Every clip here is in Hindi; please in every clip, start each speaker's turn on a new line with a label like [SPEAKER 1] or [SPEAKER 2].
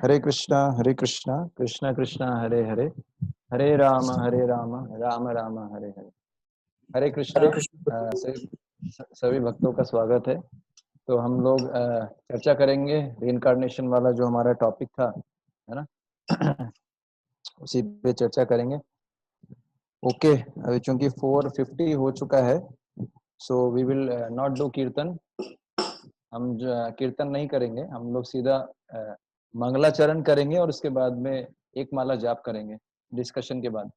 [SPEAKER 1] हरे कृष्णा कृष्णा कृष्णा हरे हरे, हरे राम राम राम हरे हरे। हरे कृष्णा।
[SPEAKER 2] हरे कृष्ण।
[SPEAKER 1] सभी भक्तों का स्वागत है। तो हम लोग चर्चा करेंगे रीइंकार्नेशन वाला जो हमारा टॉपिक था, है ना। उसी पे चर्चा करेंगे। ओके, अभी चूंकि 4:50 हो चुका है, so we will not do kirtan. हम जो कीर्तन नहीं करेंगे, हम लोग सीधा मंगलाचरण करेंगे और उसके बाद में एक माला जाप करेंगे डिस्कशन के बाद।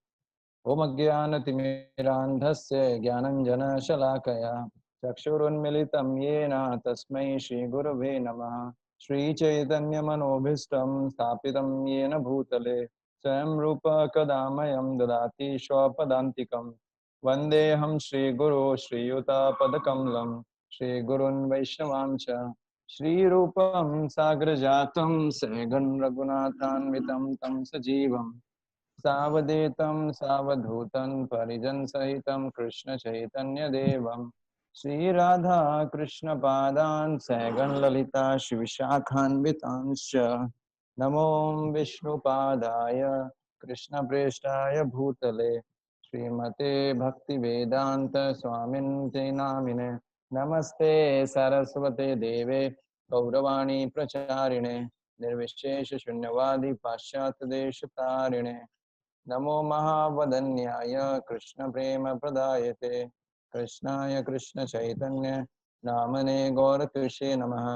[SPEAKER 1] ओम अज्ञानतिमिरान्धस्य ज्ञानञ्जनशलाकया चक्षुरुन्मिलितं येन तस्मै श्रीगुरवे नमः। श्रीचैतन्यमनोभीष्टं स्थापितं येन भूतले स्वयं रूप कदा मह्यं ददाति स्वपदान्तिकं। वन्देऽहं श्रीगुरो श्रीयुतापदकमलं श्रीगुरून् वैष्णवांश्च श्रीरूपं साग्रजातं सहगं रघुनाथान्वितं तं सजीवम् सावधूतं सावधूतं परिजन सहितं कृष्ण चैतन्य देवं श्री राधा कृष्ण पादान् सहगण ललिता शिवशाखान्वितांश्च नमो विष्णुपादाय कृष्ण प्रेष्ठाय भूतले श्रीमते भक्ति वेदांत स्वामिन्ते नामिने नमस्ते सरस्वते देवे गौरवाणी प्रचारिणे निर्विशेष शून्यवादी पाश्चात्य देश तारिणे नमो महावदन्याय कृष्ण प्रेम प्रदायते कृष्णाय कृष्ण चैतन्य नामने गौरकृषे नमः।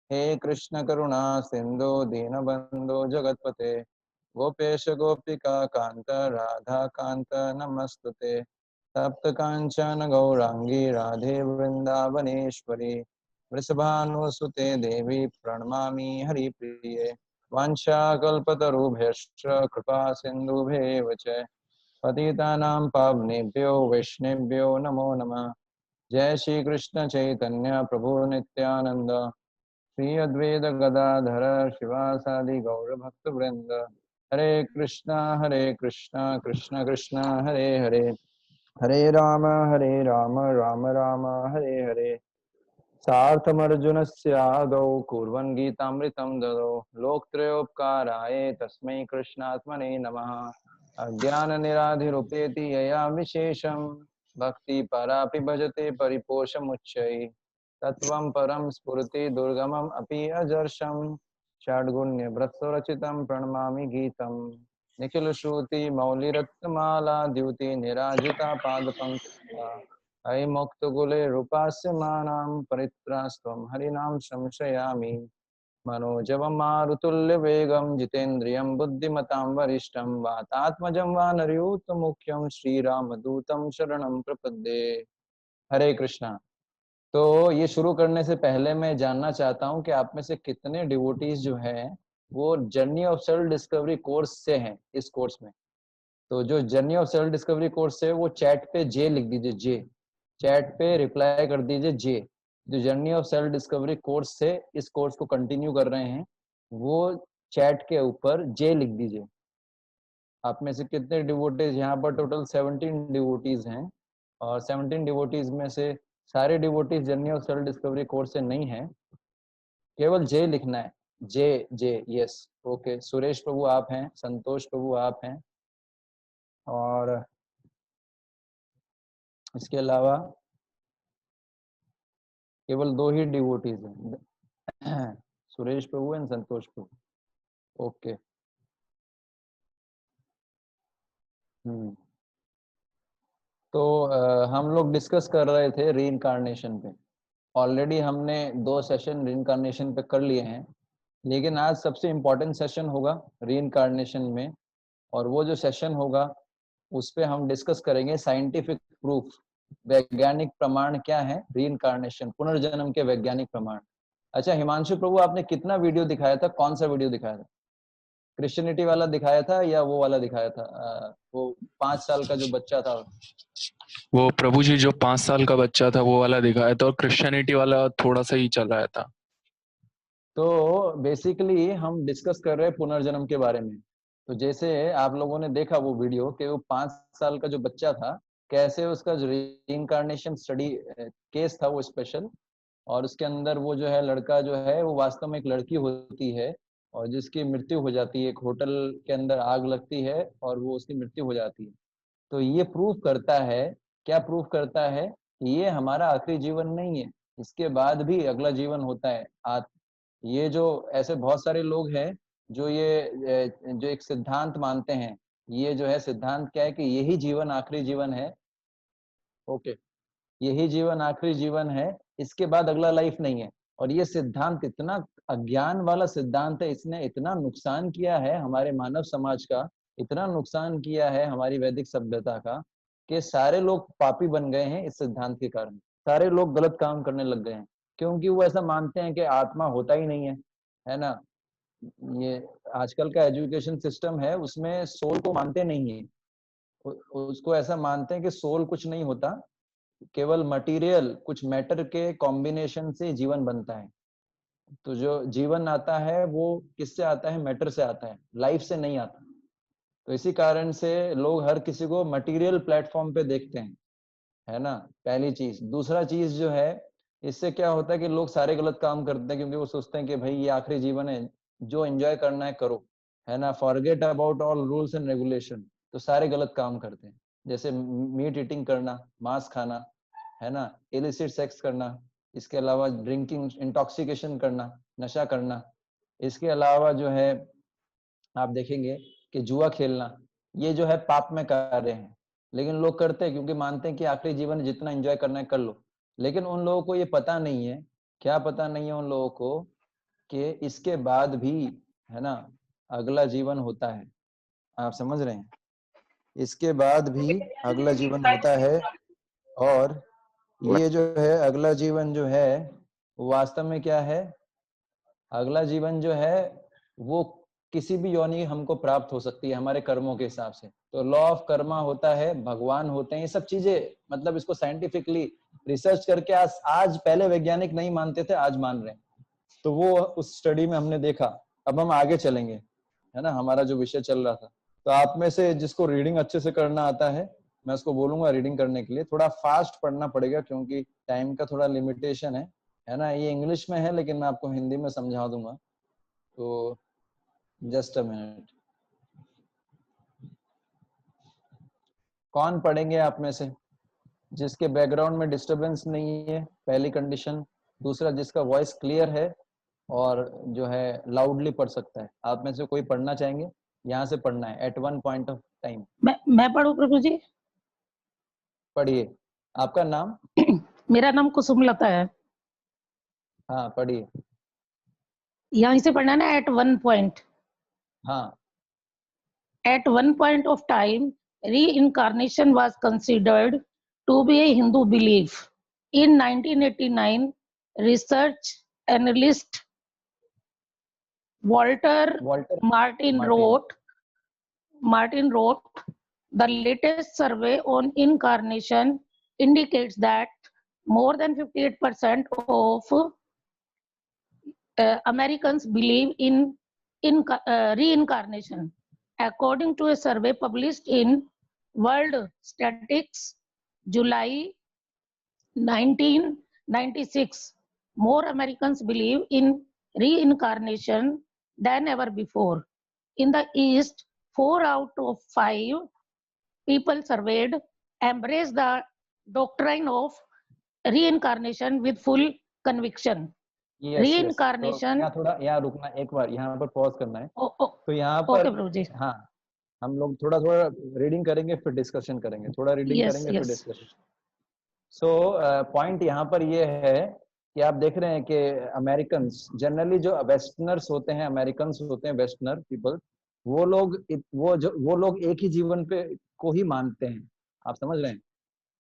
[SPEAKER 1] हे कृष्ण करुणा सिंधु दीनबंधो जगतपते गोपेश गोपिका कांत राधा कांत नमस्तुते तप्त कांचन गौरांगी राधे वृंदावनेश्वरी वृषभानुसुते देवी प्रणमामि हरिप्रिये वाञ्छाकल्पतरुभ्यश्च कृपा सिन्धुभ्येव च पतितानां पावनेभ्यो वैष्णवेभ्यो नमो नमः। जय श्री कृष्ण चैतन्य प्रभु नित्यानंद श्री अद्वैत गदाधर शिवासादि गौर भक्त वृंद। हरे कृष्णा कृष्ण कृष्ण हरे हरे, हरे राम राम राम हरे हरे। सार्थमर्जुनस्यादौ कुर्वन् गीतामृतं ददौ लोकत्रयोपकाराय तस्मै कृष्णात्मने नमः। अज्ञाननिराधिरुपेति यया विशेषं भक्ति परापि भजते परिपोषमुच्चैः तत्त्वं परं स्फुरति दुर्गमम् अपि अजर्षं षड्गुण्यवृत्तरचितं प्रणमामि गीतं निखिलश्रुति मौलिरत्नमाला द्युति निराजिता पादपङ्कजा अयि मुक्तकुले रूपास्य मानां परित्रास्त्वं हरिनाम संश्रयामि मनोजवं मारुतुल्यवेगं जितेन्द्रियं बुद्धिमतां वरिष्ठं वातात्मजं वानरयूथमुख्यं श्रीरामदूतं शरणं प्रपद्ये। हरे कृष्णा। तो ये शुरू करने से पहले मैं जानना चाहता हूँ कि आप में से कितने डिवोटीज जो हैं वो journey of self discovery course से हैं इस कोर्स में। तो जो journey of self discovery course है वो चैट पे जे लिख दीजिए, जे चैट पे रिप्लाई कर दीजिए जे। जो journey of self discovery course से इस कोर्स को कंटिन्यू कर रहे हैं वो चैट के ऊपर जे लिख दीजिए। आप में से कितने डिवोटीज, यहाँ पर टोटल 17 डिवोटीज हैं और 17 डिवोटीज में से सारे devotees journey of self discovery course से नहीं है, केवल जे लिखना है। जे जे यस। ओके, सुरेश प्रभु आप हैं, संतोष प्रभु आप हैं और इसके अलावा केवल 2 ही डिवोटीज हैं, सुरेश प्रभु एंड संतोष प्रभु। ओके। तो हम लोग डिस्कस कर रहे थे रीइंकार्नेशन पे। ऑलरेडी हमने 2 सेशन रीइंकार्नेशन पे कर लिए हैं, लेकिन आज सबसे इम्पोर्टेंट सेशन होगा रीइंकार्नेशन में। और वो जो सेशन होगा उस पे हम डिस्कस करेंगे साइंटिफिक प्रूफ, वैज्ञानिक प्रमाण क्या है रीइंकार्नेशन, पुनर्जन्म के वैज्ञानिक प्रमाण। अच्छा हिमांशु प्रभु, आपने कितना वीडियो दिखाया था, कौन सा वीडियो दिखाया था? क्रिश्चियनिटी वाला दिखाया था या वो वाला दिखाया था, वो 5 साल का जो बच्चा था?
[SPEAKER 2] वो प्रभु जी जो 5 साल का बच्चा था वो वाला दिखाया था और क्रिश्चियनिटी वाला थोड़ा सा ही चल रहा था।
[SPEAKER 1] तो बेसिकली हम डिस्कस कर रहे हैं पुनर्जन्म के बारे में। तो जैसे आप लोगों ने देखा वो वीडियो कि वो 5 साल का जो बच्चा था, कैसे उसका जो रीइंकार्नेशन स्टडी केस था वो स्पेशल, और उसके अंदर वो जो है लड़का जो है वो वास्तव में एक लड़की होती है और जिसकी मृत्यु हो जाती है, एक होटल के अंदर आग लगती है और वो उसकी मृत्यु हो जाती है। तो ये प्रूफ करता है, क्या प्रूफ करता है? ये हमारा आखिरी जीवन नहीं है, इसके बाद भी अगला जीवन होता है। ये जो ऐसे बहुत सारे लोग हैं जो जो एक सिद्धांत मानते हैं, ये जो है सिद्धांत क्या है कि यही जीवन आखिरी जीवन है। ओके, यही जीवन आखिरी जीवन है, इसके बाद अगला लाइफ नहीं है। और ये सिद्धांत इतना अज्ञान वाला सिद्धांत है, इसने इतना नुकसान किया है हमारे मानव समाज का, इतना नुकसान किया है हमारी वैदिक सभ्यता का, कि सारे लोग पापी बन गए हैं इस सिद्धांत के कारण। सारे लोग गलत काम करने लग गए हैं, क्योंकि वो ऐसा मानते हैं कि आत्मा होता ही नहीं है ना। ये आजकल का एजुकेशन सिस्टम है, उसमें सोल को मानते नहीं है। उसको ऐसा मानते हैं कि सोल कुछ नहीं होता, केवल मटेरियल कुछ मैटर के कॉम्बिनेशन से जीवन बनता है। तो जो जीवन आता है वो किससे आता है? मैटर से आता है, लाइफ से नहीं आता। तो इसी कारण से लोग हर किसी को मटेरियल प्लेटफॉर्म पे देखते हैं, है ना, पहली चीज। दूसरा चीज जो है, इससे क्या होता है कि लोग सारे गलत काम करते हैं, क्योंकि वो सोचते हैं कि भाई ये आखिरी जीवन है, जो एंजॉय करना है करो, है ना, forget about all rules and regulation. तो सारे गलत काम करते हैं, जैसे मीट ईटिंग करना, मांस खाना, है ना, इलिसिट सेक्स करना, इसके अलावा ड्रिंकिंग, इंटॉक्सिकेशन करना, नशा करना, इसके अलावा जो है आप देखेंगे कि जुआ खेलना, ये जो है पाप में कार्य हैं। लेकिन लोग करते हैं क्योंकि मानते हैं कि आखिरी जीवन जितना एंजॉय करना है कर लो। लेकिन उन लोगों को ये पता नहीं है, क्या पता नहीं है उन लोगों को कि इसके बाद भी, है ना, अगला जीवन होता है। आप समझ रहे हैं? इसके बाद भी अगला जीवन होता है। और ये जो है अगला जीवन जो है वो वास्तव में क्या है? अगला जीवन जो है वो किसी भी योनि हमको प्राप्त हो सकती है हमारे कर्मों के हिसाब से। तो लॉ ऑफ कर्मा होता है, भगवान होते हैं, ये सब चीजें, मतलब इसको साइंटिफिकली रिसर्च करके आज पहले वैज्ञानिक नहीं मानते थे, आज मान रहे हैं। तो वो उस स्टडी में हमने देखा। अब हम आगे चलेंगे, है ना, हमारा जो विषय चल रहा था। तो आप में से जिसको रीडिंग अच्छे से करना आता है, मैं उसको बोलूंगा रीडिंग करने के लिए। थोड़ा फास्ट पढ़ना पड़ेगा क्योंकि टाइम का थोड़ा लिमिटेशन है ना। ये इंग्लिश में है लेकिन मैं आपको हिंदी में समझा दूंगा। तो जस्ट अ मिनट। कौन पढ़ेंगे आप में से जिसके बैकग्राउंड में डिस्टरबेंस नहीं है? पहली कंडीशन। दूसरा, जिसका वॉइस क्लियर है और जो है लाउडली पढ़ सकता है। आप में से कोई पढ़ना चाहेंगे? यहाँ से पढ़ना है at one point of time.
[SPEAKER 3] मैं पढ़ूं प्रभु जी?
[SPEAKER 1] पढ़िए। आपका नाम?
[SPEAKER 3] मेरा नाम कुसुमलता है।
[SPEAKER 1] हाँ पढ़िए।
[SPEAKER 3] यहीं से पढ़ना ना, एट वन पॉइंट।
[SPEAKER 1] हाँ।
[SPEAKER 3] At one point of time, reincarnation was considered to be a Hindu belief. In 1989, research analyst Walter Martin wrote, the latest survey on incarnation indicates that more than 58% of Americans believe in reincarnation. According to a survey published in World Statistics, July 1996, more Americans believe in reincarnation than ever before. In the East, 4 out of 5 people surveyed embrace the doctrine of reincarnation with full conviction. Reincarnation.
[SPEAKER 1] यहाँ थोड़ा यहाँ रुकना, एक बार यहाँ पर पॉज करना है। तो यहाँ पर
[SPEAKER 3] ओके प्रभु जी।
[SPEAKER 1] हाँ, हम लोग थोड़ा रीडिंग करेंगे फिर डिस्कशन करेंगे, थोड़ा रीडिंग करेंगे फिर डिस्कशन। सो पॉइंट यहाँ पर ये है कि आप देख रहे हैं कि अमेरिकन्स जनरली, जो वेस्टर्नर्स होते हैं, अमेरिकन्स होते हैं, वेस्टर्नर पीपल, वो लोग एक ही जीवन पे को ही मानते हैं। आप समझ रहे हैं?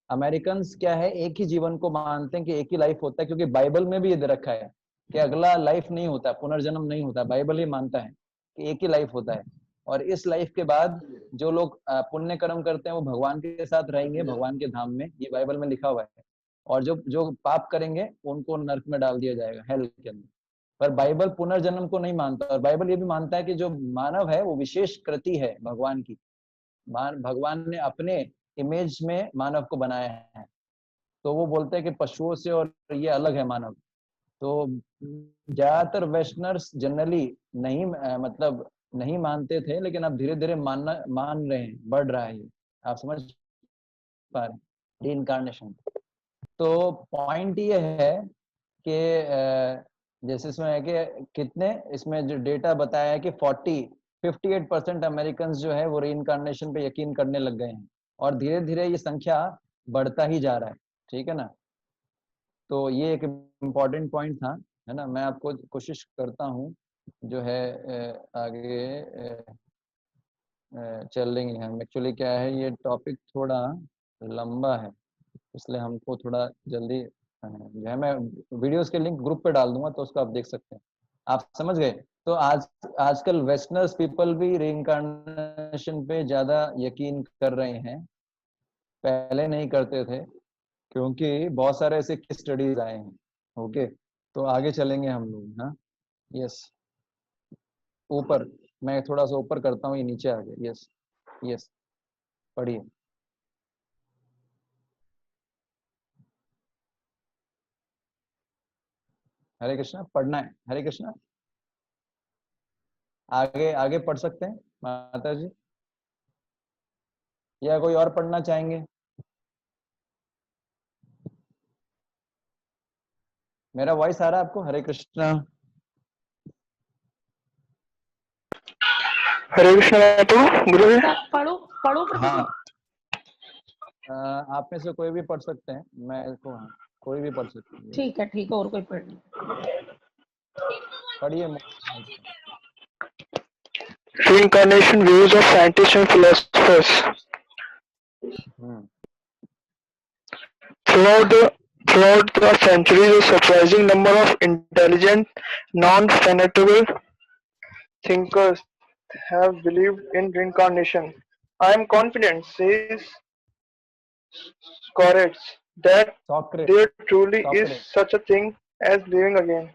[SPEAKER 1] अमेरिकन्स क्या है, एक ही जीवन को मानते हैं कि एक ही लाइफ होता है, क्योंकि बाइबल में भी ये दे रखा है कि अगला लाइफ नहीं होता, पुनर्जन्म नहीं होता। बाइबल ही मानता है कि एक ही लाइफ होता है, और इस लाइफ के बाद जो लोग पुण्य कर्म करते हैं वो भगवान के साथ रहेंगे, भगवान के धाम में, ये बाइबल में लिखा हुआ है। और जो जो पाप करेंगे उनको नरक में डाल दिया जाएगा, हेल के अंदर। पर बाइबल पुनर्जन्म को नहीं मानता, और बाइबल ये भी मानता है कि जो मानव है वो विशेष कृति है भगवान की। भगवान ने अपने इमेज में मानव को बनाया है। तो वो बोलते हैं कि पशुओं से और ये अलग है मानव, तो ज्यादातर वेस्टर्नर्स जनरली नहीं मतलब नहीं मानते थे, लेकिन अब धीरे धीरे मान रहे हैं, बढ़ रहा है ये, आप समझ पा रहे हैं, रीइंकार्नेशन। तो पॉइंट ये है कि जैसे इसमें है कि कितने, इसमें जो डेटा बताया है कि 58% अमेरिकन जो है वो रीइंकार्नेशन पे यकीन करने लग गए हैं, और धीरे धीरे ये संख्या बढ़ता ही जा रहा है, ठीक है ना। तो ये एक इम्पॉर्टेंट पॉइंट था, है ना। मैं आपको कोशिश करता हूँ जो है आगे चल लेंगे हम। एक्चुअली क्या है, ये टॉपिक थोड़ा लंबा है, इसलिए हमको थोड़ा जल्दी जो है, मैं वीडियोस के लिंक ग्रुप पे डाल दूंगा, तो उसको आप देख सकते हैं। आप समझ गए। तो आजकल वेस्टर्नर्स पीपल भी रीइंकार्नेशन पे ज्यादा यकीन कर रहे हैं, पहले नहीं करते थे, क्योंकि बहुत सारे ऐसे केस स्टडीज आए हैं। ओके, तो आगे चलेंगे हम लोग। हाँ, यस, ऊपर मैं थोड़ा सा ऊपर करता हूँ, ये नीचे आ गया। यस यस, पढ़िए। हरे कृष्णा, पढ़ना है। हरे कृष्णा, आगे आगे पढ़ सकते हैं माता जी, या कोई और पढ़ना चाहेंगे? मेरा वॉइस आ रहा है आपको? हरे कृष्णा।
[SPEAKER 4] हरे कृष्ण महाप्रभु। गुरु जी
[SPEAKER 3] पढ़ो पढ़ो प्रभु जी।
[SPEAKER 1] हाँ, आप में से कोई भी पढ़ सकते हैं, मैं को, हाँ, कोई भी पढ़ सकते हैं।
[SPEAKER 3] ठीक है, और कोई पढ़ नहीं।
[SPEAKER 1] पढ़िए।
[SPEAKER 4] reincarnation views of scientists and philosophers. Throughout the throughout the centuries, a surprising number of intelligent, non-fanatical thinkers have believed in reincarnation. I am confident, says Socrates, that there truly is such a thing as living again.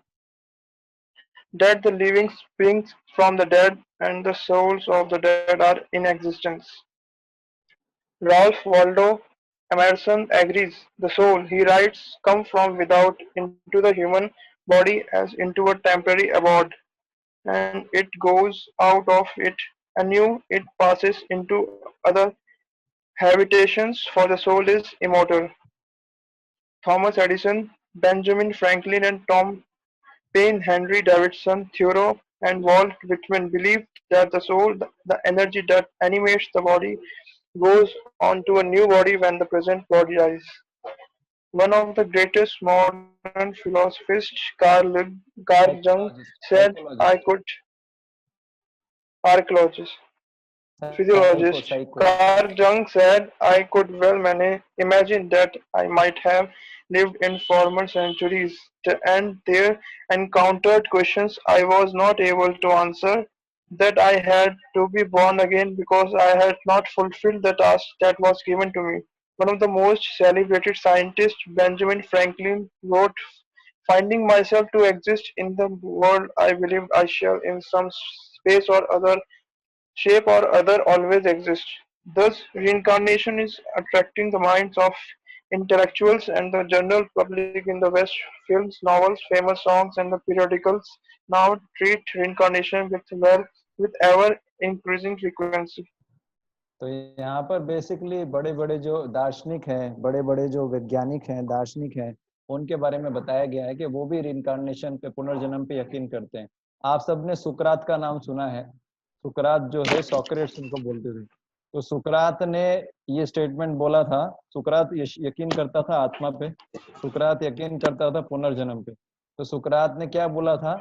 [SPEAKER 4] That the living springs from the dead and the souls of the dead are in existence. Ralph Waldo Emerson agrees. The soul, he writes, comes from without into the human body as into a temporary abode, and it goes out of it anew, it passes into other habitations, for the soul is immortal. Thomas Edison, Benjamin Franklin and Tom Paine, Henry Davidson Thoreau, and Walt Whitman believed that the soul, the energy that animates the body, goes on to a new body when the present body dies. One of the greatest modern philosophers, Carl Jung, said, "I could." Archaeologist, physiologist Carl Jung said, "I could well imagine that I might have lived in former centuries and there encountered questions I was not able to answer, that I had to be born again because I had not fulfilled the task that was given to me." One of the most celebrated scientists, Benjamin Franklin, wrote, "Finding myself to exist in the world, I believe I shall in some space or other shape or other always exist." Thus, reincarnation is attracting the minds of intellectuals and the general public in the West. Films, novels, famous songs, and the periodicals now treat reincarnation with ever increasing frequency.
[SPEAKER 1] तो यहाँ पर बेसिकली बड़े बड़े जो दार्शनिक हैं, बड़े बड़े जो वैज्ञानिक हैं, दार्शनिक हैं, उनके बारे में बताया गया है कि वो भी रिइंकार्नेशन पे, पुनर्जन्म पे यकीन करते हैं। आप सबने सुकरात का नाम सुना है। सुकरात जो है, सोक्रेट्स उनको बोलते थे। तो सुकरात ने ये स्टेटमेंट बोला था। सुकरात यकीन करता था आत्मा पे, सुकरात यकीन करता था पुनर्जन्म पे। तो सुकरात ने क्या बोला था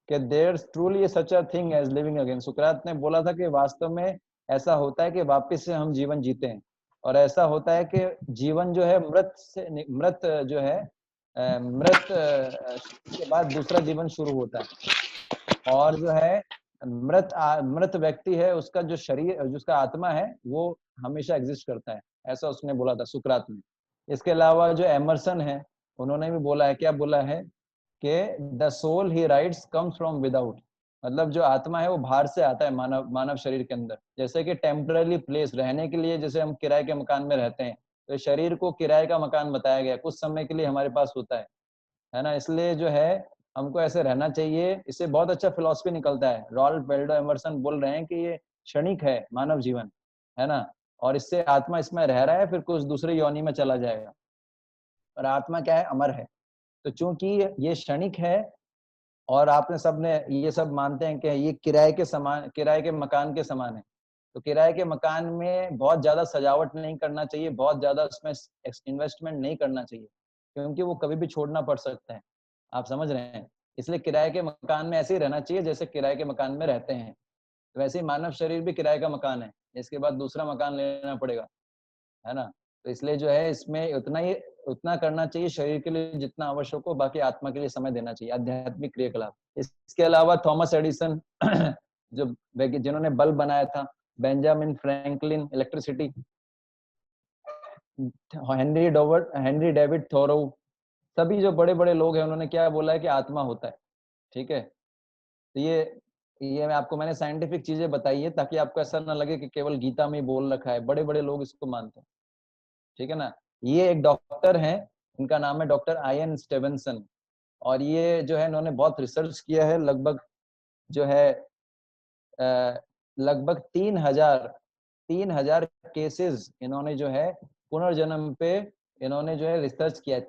[SPEAKER 1] कि there truly such a thing as living again. सुकरात ने बोला था कि वास्तव में ऐसा होता है कि वापस से हम जीवन जीते हैं, और ऐसा होता है कि जीवन जो है मृत जो है मृत के बाद दूसरा जीवन शुरू होता है। और जो है मृत व्यक्ति है, उसका जो शरीर, जिसका आत्मा है, वो हमेशा एग्जिस्ट करता है। ऐसा उसने बोला था सुकरात ने। इसके अलावा जो एमरसन है, उन्होंने भी बोला है, क्या बोला है कि the soul he rights comes from without. मतलब जो आत्मा है वो बाहर से आता है मानव शरीर के अंदर। जैसे कि टेम्पररी प्लेस, रहने के लिए, जैसे हम किराए के मकान में रहते हैं, तो शरीर को किराए का मकान बताया गया, कुछ समय के लिए हमारे पास होता है ना। इसलिए जो है हमको ऐसे रहना चाहिए। इससे बहुत अच्छा फिलॉसफी निकलता है। रॉल्फ वेल्डो एमर्सन बोल रहे हैं कि ये क्षणिक है मानव जीवन, है ना, और इससे आत्मा इसमें रह रहा है, फिर कुछ दूसरे योनि में चला जाएगा, और आत्मा क्या है, अमर है। तो चूंकि ये क्षणिक है, और आपने सबने ये सब मानते हैं कि ये किराए के समान, किराए के मकान के समान है, तो किराए के मकान में बहुत ज्यादा सजावट नहीं करना चाहिए, बहुत ज्यादा उसमें इन्वेस्टमेंट नहीं करना चाहिए, क्योंकि वो कभी भी छोड़ना पड़ सकता है। आप समझ रहे हैं? इसलिए किराए के मकान में ऐसे ही रहना चाहिए जैसे किराए के मकान में रहते हैं। तो वैसे ही मानव शरीर भी किराए का मकान है, इसके बाद दूसरा मकान लेना पड़ेगा, है ना। तो इसलिए जो है इसमें उतना करना चाहिए शरीर के लिए जितना आवश्यक हो, बाकी आत्मा के लिए समय देना चाहिए, आध्यात्मिक क्रियाकलाप। इसके अलावा थॉमस एडिसन जो जिन्होंने बल्ब बनाया था, Benjamin Franklin electricity, Henry David Thoreau, सभी जो बड़े बड़े लोग हैं उन्होंने क्या बोला है कि आत्मा होता है। ठीक है, तो ये मैंने साइंटिफिक चीजें बताई है ताकि आपको ऐसा ना लगे कि केवल गीता में ही बोल रखा है, बड़े बड़े लोग इसको मानते हैं। ठीक है ना। ये एक डॉक्टर हैं, इनका नाम है डॉक्टर आयन स्टीवेंसन, और ये जो है इन्होंने बहुत रिसर्च किया है, लगभग जो है लगभग 3,000 केसेस इन्होंने जो है पुनर्जन्म पे इन्होंने जो है रिसर्च किया है।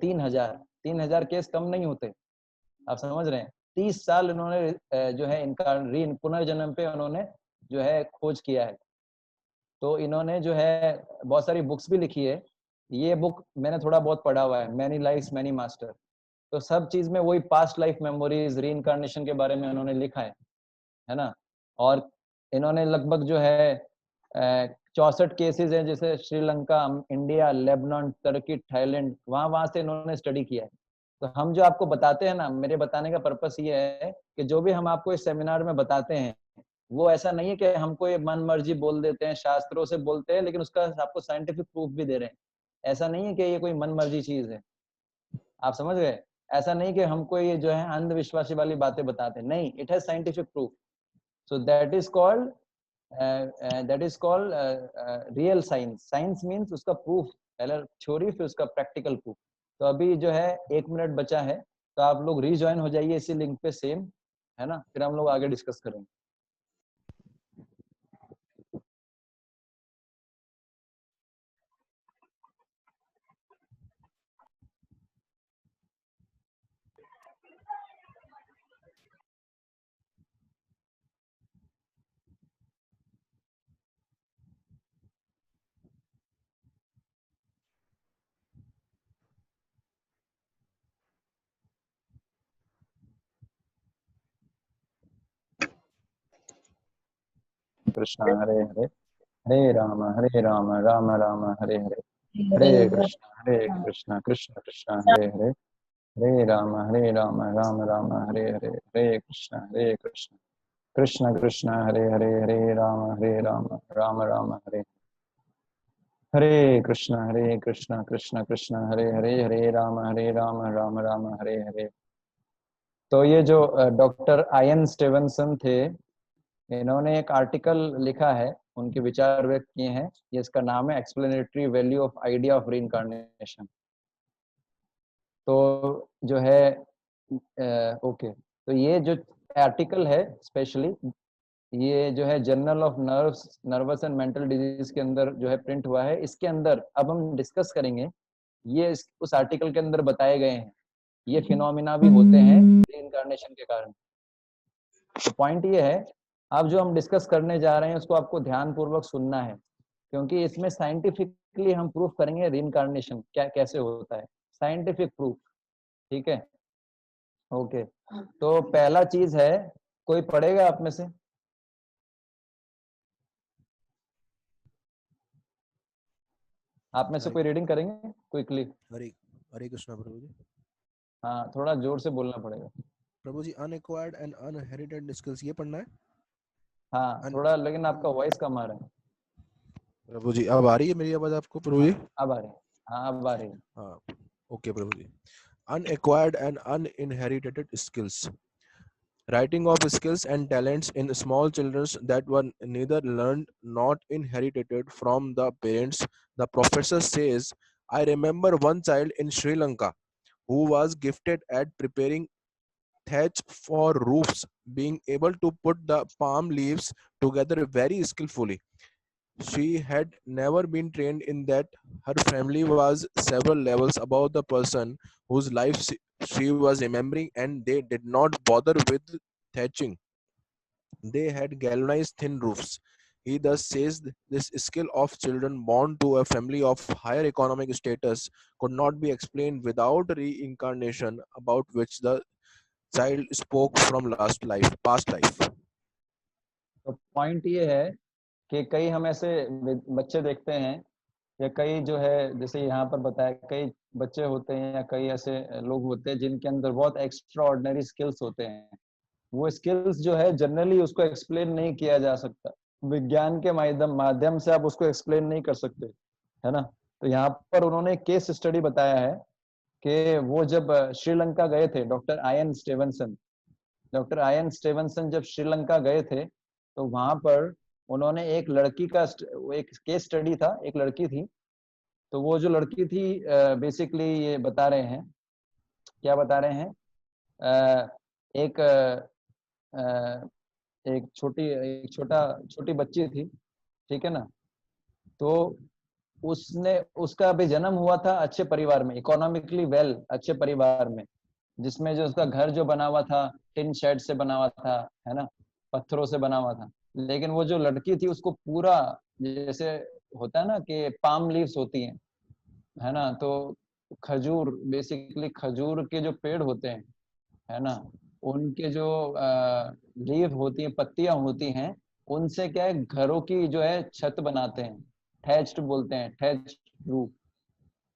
[SPEAKER 1] 3,000 केस कम नहीं होते, आप समझ रहे हैं। 30 साल इन्होंने जो है इनका पुनर्जन्म पे उन्होंने जो है खोज किया है। तो इन्होंने जो है बहुत सारी बुक्स भी लिखी है। ये बुक मैंने थोड़ा बहुत पढ़ा हुआ है, मैनी लाइफ्स मैनी मास्टर। तो सब चीज में वही पास्ट लाइफ मेमोरीज, री इनकारनेशन के बारे में उन्होंने लिखा है ना। और इन्होंने लगभग जो है 64 केसेस हैं, जैसे श्रीलंका, इंडिया, लेबनान, तुर्की, थाईलैंड, वहां से इन्होंने स्टडी किया है। तो हम जो आपको बताते हैं ना, मेरे बताने का पर्पस ये है कि जो भी हम आपको इस सेमिनार में बताते हैं वो ऐसा नहीं है कि हमको ये मन मर्जी बोल देते हैं, शास्त्रों से बोलते हैं, लेकिन उसका आपको साइंटिफिक प्रूफ भी दे रहे हैं। ऐसा नहीं है कि ये कोई मन मर्जी चीज है, आप समझ गए। ऐसा नहीं कि हमको ये जो है अंधविश्वासी वाली बातें बताते हैं, नहीं, it has scientific proof. So that is called real science. Science means उसका प्रूफ, पहले थ्योरी फिर उसका प्रैक्टिकल प्रूफ। तो अभी जो है 1 मिनट बचा है, तो आप लोग रीज्वाइन हो जाइए इसी लिंक पे, सेम है ना, फिर हम लोग आगे डिस्कस करेंगे। कृष्णा हरे हरे, हरे राम राम राम हरे हरे, हरे कृष्णा कृष्ण कृष्ण हरे हरे, हरे राम राम राम हरे हरे, हरे कृष्ण कृष्ण कृष्ण हरे हरे, हरे राम राम राम हरे, हरे कृष्ण कृष्ण कृष्ण हरे हरे, हरे राम राम राम हरे हरे। तो ये जो डॉक्टर आयन स्टीवेंसन थे, इन्होंने एक आर्टिकल लिखा है, उनके विचार व्यक्त किए हैं। ये इसका नाम है explanatory value of idea of reincarnation. तो जो है ओके, तो ये जो आर्टिकल है स्पेशली, ये जो है journal of nervous and mental disease के अंदर जो है प्रिंट हुआ है। इसके अंदर अब हम डिस्कस करेंगे, ये उस आर्टिकल के अंदर बताए गए हैं ये फिनोमिना भी होते हैं रीइंकार्नेशन के कारण। तो पॉइंट ये है, अब जो हम डिस्कस करने जा रहे हैं उसको आपको ध्यान पूर्वक सुनना है, क्योंकि इसमें साइंटिफिकली हम प्रूफ करेंगे रीइंकार्नेशन क्या कैसे होता है, साइंटिफिक प्रूफ। ठीक है, ओके। तो पहला चीज है, कोई पढ़ेगा आप में से? आप में से कोई रीडिंग करेंगे क्विकली?
[SPEAKER 5] हरे हरे कृष्णा प्रभु जी।
[SPEAKER 1] हाँ, थोड़ा जोर से बोलना पड़ेगा
[SPEAKER 5] प्रभु जी, अनएक्वायर्ड एंड अनहेरिटेड स्किल्स, ये पढ़ना है।
[SPEAKER 1] हाँ थोड़ा, लेकिन आपका वॉइस कम आ रहा है।
[SPEAKER 5] प्रभु जी, अब आ रही है मेरी आवाज आपको प्रभु जी?
[SPEAKER 1] अब आ रही है, हाँ अब आ रही है।
[SPEAKER 5] हाँ, okay Prabhu ji. Unacquired and uninherited skills. Writing of skills and talents in small children that were neither learned nor inherited from the parents. The professor says, I remember one child in Sri Lanka who was gifted at preparing thatch for roofs, being able to put the palm leaves together very skillfully. She had never been trained in that. Her family was several levels above the person whose life she was remembering, and they did not bother with thatching. They had galvanized thin roofs. He thus says this skill of children born to a family of higher economic status could not be explained without reincarnation, about which the child spoke from past life.
[SPEAKER 1] तो पॉइंट ये है कि कई हम ऐसे बच्चे देखते हैं, या कई जो है जैसे यहाँ पर बताया, कई बच्चे होते हैं या कई ऐसे लोग होते हैं जिनके अंदर बहुत एक्स्ट्रा ऑर्डिनरी स्किल्स होते हैं। वो स्किल्स जो है जनरली उसको एक्सप्लेन नहीं किया जा सकता, विज्ञान के माध्यम से आप उसको एक्सप्लेन नहीं कर सकते, है ना। तो यहाँ पर उन्होंने केस स्टडी बताया है कि वो जब श्रीलंका गए थे, डॉक्टर आयन स्टीवनसन जब श्रीलंका गए थे, तो वहां पर उन्होंने एक लड़की का एक केस स्टडी था, एक लड़की थी। तो वो जो लड़की थी बेसिकली ये बता रहे हैं, क्या बता रहे हैं, एक एक छोटी बच्ची थी, ठीक है ना। तो उसका अभी जन्म हुआ था अच्छे परिवार में, इकोनॉमिकली वेल, अच्छे परिवार में, जिसमें जो उसका घर जो बना हुआ था टिन शेड से बना हुआ था, है ना, पत्थरों से बना हुआ था। लेकिन वो जो लड़की थी उसको पूरा, जैसे होता है ना कि पाम लीव्स होती हैं, है ना, तो खजूर, बेसिकली खजूर के जो पेड़ होते हैं, है ना, उनके जो लीफ होती हैं, पत्तियां होती हैं, उनसे क्या है घरों की जो है छत बनाते हैं, थैच्ड बोलते हैं, थैच्ड रूफ।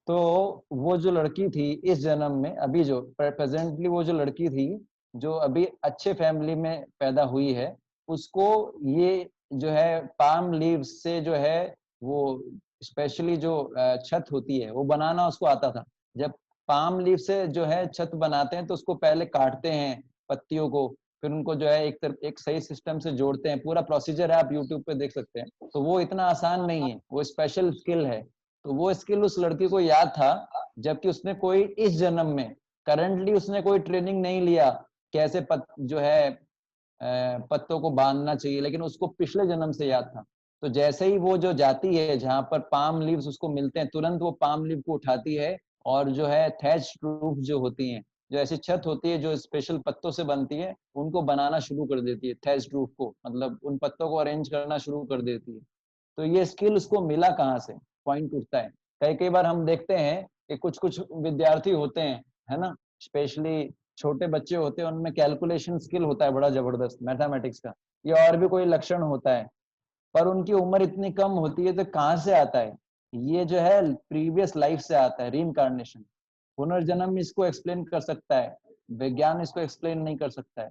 [SPEAKER 1] तो वो जो लड़की थी इस जन्म में, अभी जो प्रेजेंटली वो जो लड़की थी जो अभी अच्छे फैमिली में पैदा हुई है, उसको ये जो है पाम लीव्स से जो है वो स्पेशली जो छत होती है वो बनाना उसको आता था। जब पाम लीफ से जो है छत बनाते हैं तो उसको पहले काटते हैं पत्तियों को, फिर उनको जो है एक सही सिस्टम से जोड़ते हैं, पूरा प्रोसीजर है, आप यूट्यूब पे देख सकते हैं। तो वो इतना आसान नहीं है, वो स्पेशल स्किल है। तो वो स्किल उस लड़की को याद था, जबकि उसने कोई इस जन्म में करंटली उसने कोई ट्रेनिंग नहीं लिया कैसे जो है पत्तों को बांधना चाहिए, लेकिन उसको पिछले जन्म से याद था। तो जैसे ही वो जो जाती है जहां पर पाम लीव्स उसको मिलते हैं, तुरंत वो पाम लीव को उठाती है और जो है थैच रूफ जो होती हैं, जो ऐसी छत होती है जो स्पेशल पत्तों से बनती है, उनको बनाना शुरू कर देती है, थैच रूफ को, मतलब उन पत्तों को अरेंज करना शुरू कर देती है। तो ये स्किल उसको मिला कहाँ से, पॉइंट उठता है। कई कई बार हम देखते हैं कि कुछ कुछ विद्यार्थी होते हैं, है ना, स्पेशली छोटे बच्चे होते हैं, उनमें कैलकुलेशन स्किल होता है बड़ा जबरदस्त, मैथमेटिक्स का, या और भी कोई लक्षण होता है, पर उनकी उम्र इतनी कम होती है। तो कहाँ से आता है ये, जो है प्रीवियस लाइफ से आता है, रीइंकार्नेशन, पुनर्जन्म इसको एक्सप्लेन कर सकता है, विज्ञान इसको एक्सप्लेन नहीं कर सकता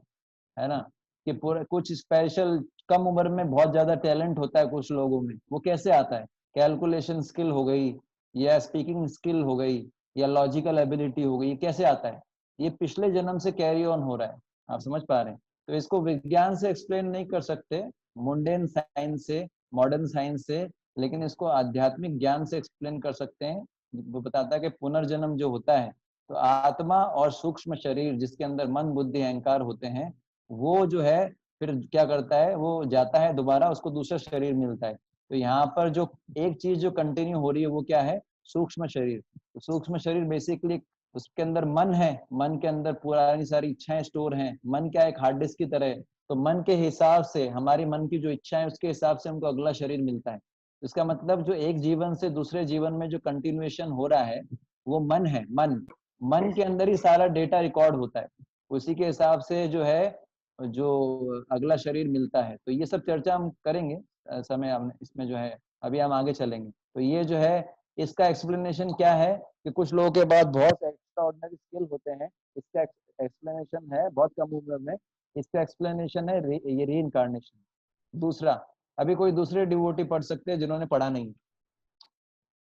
[SPEAKER 1] है ना। कि पूरा कुछ स्पेशल कम उम्र में बहुत ज्यादा टैलेंट होता है कुछ लोगों में, वो कैसे आता है, कैलकुलेशन स्किल हो गई या स्पीकिंग स्किल हो गई या लॉजिकल एबिलिटी हो गई, ये कैसे आता है, ये पिछले जन्म से कैरी ऑन हो रहा है, आप समझ पा रहे हैं। तो इसको विज्ञान से एक्सप्लेन नहीं कर सकते, मुंडेन साइंस से, मॉडर्न साइंस से, लेकिन इसको आध्यात्मिक ज्ञान से एक्सप्लेन कर सकते हैं। वो बताता है कि पुनर्जन्म जो होता है, तो आत्मा और सूक्ष्म शरीर जिसके अंदर मन बुद्धि अहंकार होते हैं, वो जो है फिर क्या करता है, वो जाता है दोबारा, उसको दूसरा शरीर मिलता है। तो यहाँ पर जो एक चीज जो कंटिन्यू हो रही है वो क्या है, सूक्ष्म शरीर। तो सूक्ष्म शरीर बेसिकली उसके अंदर मन है, मन के अंदर पुरानी सारी इच्छाएं स्टोर हैं। मन क्या है, एक हार्ड डिस्क की तरह है। तो मन के हिसाब से, हमारी मन की जो इच्छा है उसके हिसाब से हमको अगला शरीर मिलता है। इसका मतलब जो एक जीवन से दूसरे जीवन में जो कंटिन्यूएशन हो रहा है वो मन है। मन के अंदर ही सारा डेटा रिकॉर्ड होता है, उसी के हिसाब से जो है जो अगला शरीर मिलता है। तो ये सब चर्चा हम करेंगे समय हमने इसमें जो है, अभी हम आगे चलेंगे। तो ये जो है इसका एक्सप्लेनेशन क्या है कि कुछ लोगों के बाद बहुत एक्स्ट्रा ऑर्डिनरी स्किल होते हैं, इसका एक्सप्लेनेशन है बहुत कम उम्र में, इसका एक्सप्लेनेशन है ये रीइंकार्नेशन। दूसरा, अभी कोई दूसरे डिवोटी पढ़ सकते हैं जिन्होंने पढ़ा नहीं,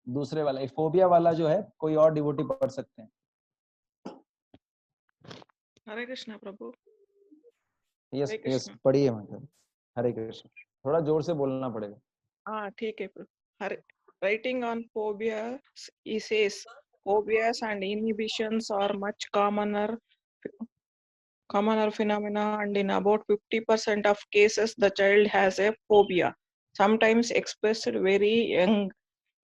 [SPEAKER 1] दूसरे वाला फोबिया वाला जो है, कोई और डिवोटी पढ़ सकते हैं।
[SPEAKER 6] हरे कृष्णा प्रभु।
[SPEAKER 1] यस यस, पढ़िए, मतलब हरे कृष्ण, थोड़ा जोर से बोलना पड़ेगा।
[SPEAKER 6] हाँ ठीक है प्रभु। हरे, writing on phobias, he says, phobias and inhibitions are much commoner commoner phenomena, and in about 50% of cases, the child has a phobia, sometimes expressed very young,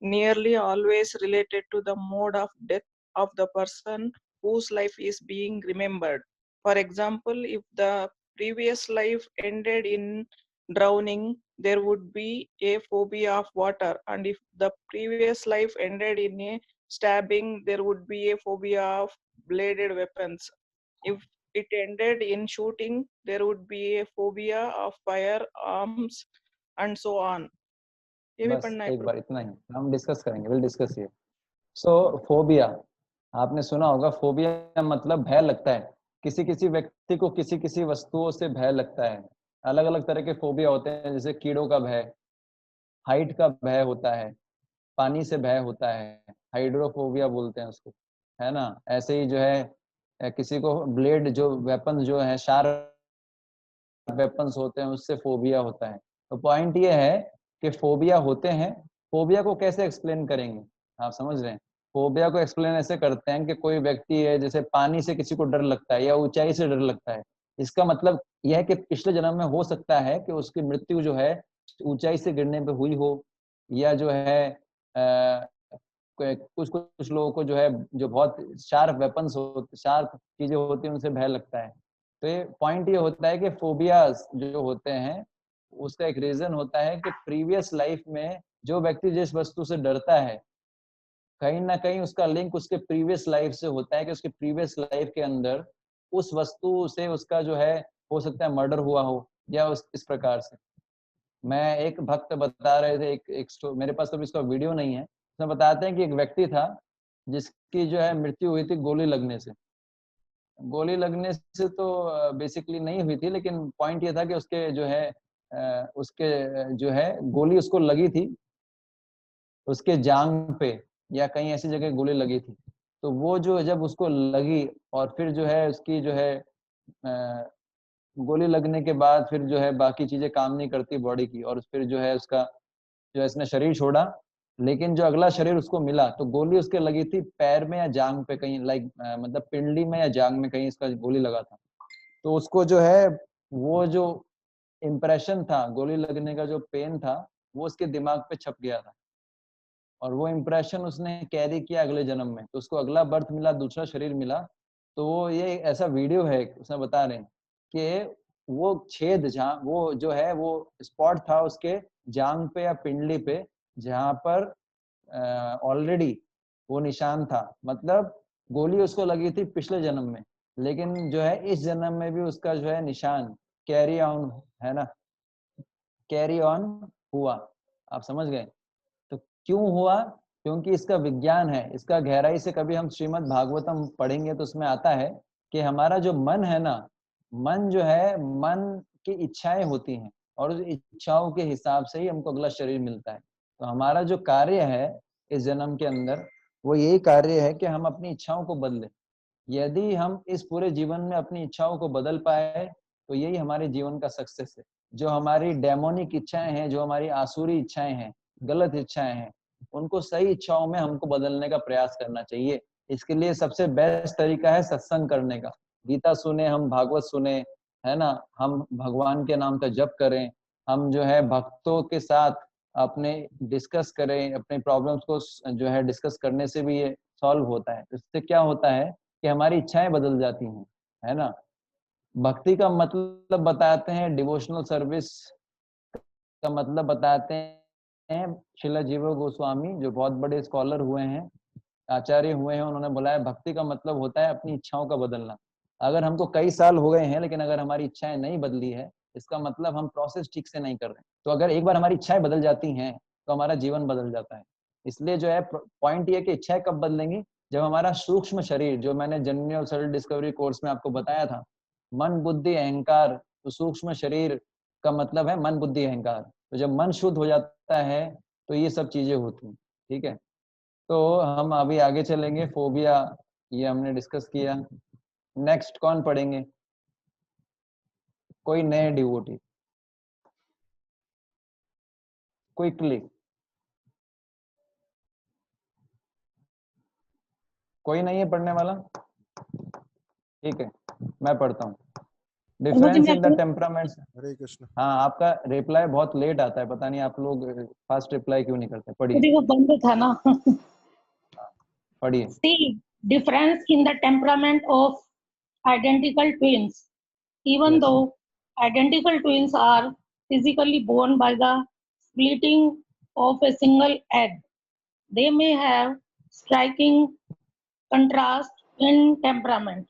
[SPEAKER 6] nearly always related to the mode of death of the person whose life is being remembered. For example, if the previous life ended in drowning, there would be a phobia of water, and if the previous life ended in a stabbing, there would be a phobia of bladed weapons. If it ended in shooting, there would be a phobia of firearms, and so on. ये भी
[SPEAKER 1] बस
[SPEAKER 6] पढ़ना है
[SPEAKER 1] एक
[SPEAKER 6] प्रभु।
[SPEAKER 1] बार इतना ही हम डिस्कस करेंगे, विल डिस्कस ये। सो फोबिया आपने सुना होगा, फोबिया मतलब भय लगता है। किसी किसी व्यक्ति को किसी किसी वस्तुओं से भय लगता है। अलग अलग तरह के फोबिया होते हैं, जैसे कीड़ों का भय, हाइट का भय होता है, पानी से भय होता है, हाइड्रोफोबिया बोलते हैं उसको, है ना। ऐसे ही जो है किसी को ब्लेड, जो वेपन जो है, शार्प वेपन्स होते हैं, उससे फोबिया होता है। तो पॉइंट ये है कि फोबिया होते हैं। फोबिया को कैसे एक्सप्लेन करेंगे, आप समझ रहे हैं। फोबिया को एक्सप्लेन ऐसे करते हैं कि कोई व्यक्ति है, जैसे पानी से किसी को डर लगता है या ऊंचाई से डर लगता है, इसका मतलब यह है कि पिछले जन्म में हो सकता है कि उसकी मृत्यु जो है ऊंचाई से गिरने पे हुई हो, या जो है कुछ कुछ लोगों को जो है, जो बहुत शार्प वेपन्स हो, शार्प चीजें होती हैं, उनसे भय लगता है। तो ये पॉइंट ये होता है कि फोबियाज जो होते हैं, उसका एक रीजन होता है कि प्रीवियस लाइफ में जो व्यक्ति जिस वस्तु से डरता है, कहीं ना कहीं उसका लिंक उसके प्रीवियस लाइफ से होता है, कि उसके प्रीवियस लाइफ के अंदर उस वस्तु से उसका जो है, हो सकता है मर्डर हुआ हो, या इस प्रकार से। मैं एक भक्त बता रहे थे, मेरे पास तो इसका वीडियो नहीं है, उसमें बताते हैं कि एक व्यक्ति था जिसकी जो है मृत्यु हुई थी गोली लगने से। गोली लगने से तो बेसिकली नहीं हुई थी, लेकिन पॉइंट ये था कि उसके जो है उसके जो है गोली उसको लगी थी, उसके जांग पे या कहीं ऐसी जगह गोली लगी थी। तो वो जो जब उसको लगी, और फिर जो है उसकी जो है गोली लगने के बाद फिर जो है बाकी चीजें काम नहीं करती बॉडी की, और फिर जो है उसका जो है इसने शरीर छोड़ा। लेकिन जो अगला शरीर उसको मिला, तो गोली उसके लगी थी पैर में या जांग पे कहीं, लाइक मतलब पिंडली में या जांग में कहीं इसका गोली लगा था। तो उसको जो है वो जो इम्प्रेशन था, गोली लगने का जो पेन था, वो उसके दिमाग पे छप गया था, और वो इम्प्रेशन उसने कैरी किया अगले जन्म में। तो उसको अगला बर्थ मिला, दूसरा शरीर मिला। तो वो ये ऐसा वीडियो है, उसमें बता रहे हैं कि वो छेद जहाँ वो जो है वो स्पॉट था उसके जांग पे या पिंडली पे, जहाँ पर ऑलरेडी वो निशान था। मतलब गोली उसको लगी थी पिछले जन्म में, लेकिन जो है इस जन्म में भी उसका जो है निशान कैरी ऑन, है ना, कैरी ऑन हुआ। आप समझ गए। तो क्यों हुआ? क्योंकि इसका विज्ञान है, इसका गहराई से कभी हम श्रीमद् भागवतम पढ़ेंगे तो उसमें आता है कि हमारा जो मन है ना, मन जो है, मन की इच्छाएं होती हैं, और उस इच्छाओं के हिसाब से ही हमको अगला शरीर मिलता है। तो हमारा जो कार्य है इस जन्म के अंदर, वो यही कार्य है कि हम अपनी इच्छाओं को बदलें। यदि हम इस पूरे जीवन में अपनी इच्छाओं को बदल पाए, तो यही हमारे जीवन का सक्सेस है। जो हमारी डेमोनिक इच्छाएं हैं, जो हमारी आसुरी इच्छाएं हैं, गलत इच्छाएं हैं, उनको सही इच्छाओं में हमको बदलने का प्रयास करना चाहिए। इसके लिए सबसे बेस्ट तरीका है सत्संग करने का। गीता सुने, हम भागवत सुने, है ना, हम भगवान के नाम का जप करें, हम जो है भक्तों के साथ अपने डिस्कस करें, अपने प्रॉब्लम्स को जो है डिस्कस करने से भी ये सॉल्व होता है। इससे क्या होता है कि हमारी इच्छाएं बदल जाती हैं, है ना। भक्ति का मतलब बताते हैं, डिवोशनल सर्विस का मतलब बताते हैं श्रील जीव गोस्वामी, जो बहुत बड़े स्कॉलर हुए हैं, आचार्य हुए हैं। उन्होंने बोला है भक्ति का मतलब होता है अपनी इच्छाओं का बदलना। अगर हमको कई साल हो गए हैं लेकिन अगर हमारी इच्छाएं नहीं बदली है, इसका मतलब हम प्रोसेस ठीक से नहीं कर रहे हैं। तो अगर एक बार हमारी इच्छाएं बदल जाती हैं तो हमारा जीवन बदल जाता है। इसलिए जो है पॉइंट ये कि इच्छाएं कब बदलेंगी, जब हमारा सूक्ष्म शरीर, जो मैंने journey of self discovery course में आपको बताया था, मन बुद्धि अहंकार, तो सूक्ष्म शरीर का मतलब है मन बुद्धि अहंकार। तो जब मन शुद्ध हो जाता है तो ये सब चीजें होती हैं। ठीक है, तो हम अभी आगे चलेंगे। फोबिया ये हमने डिस्कस किया। नेक्स्ट कौन पढ़ेंगे? कोई नए डिवोटी, क्विकली। कोई नहीं है पढ़ने वाला? ठीक है, मैं पढ़ता हूँ। Difference in the temperament.
[SPEAKER 5] Hare Krishna.
[SPEAKER 1] हाँ, आपका रिप्लाई बहुत लेट आता है, पता नहीं आप लोग फास्ट रिप्लाई क्यों नहीं करते। पढ़िए
[SPEAKER 3] वो बंद था ना।
[SPEAKER 1] पढ़िए।
[SPEAKER 3] See, difference in the temperament of identical twins. Even
[SPEAKER 1] Yes.
[SPEAKER 3] though identical twins are physically born by the splitting of a single egg, they may have striking contrast in temperament.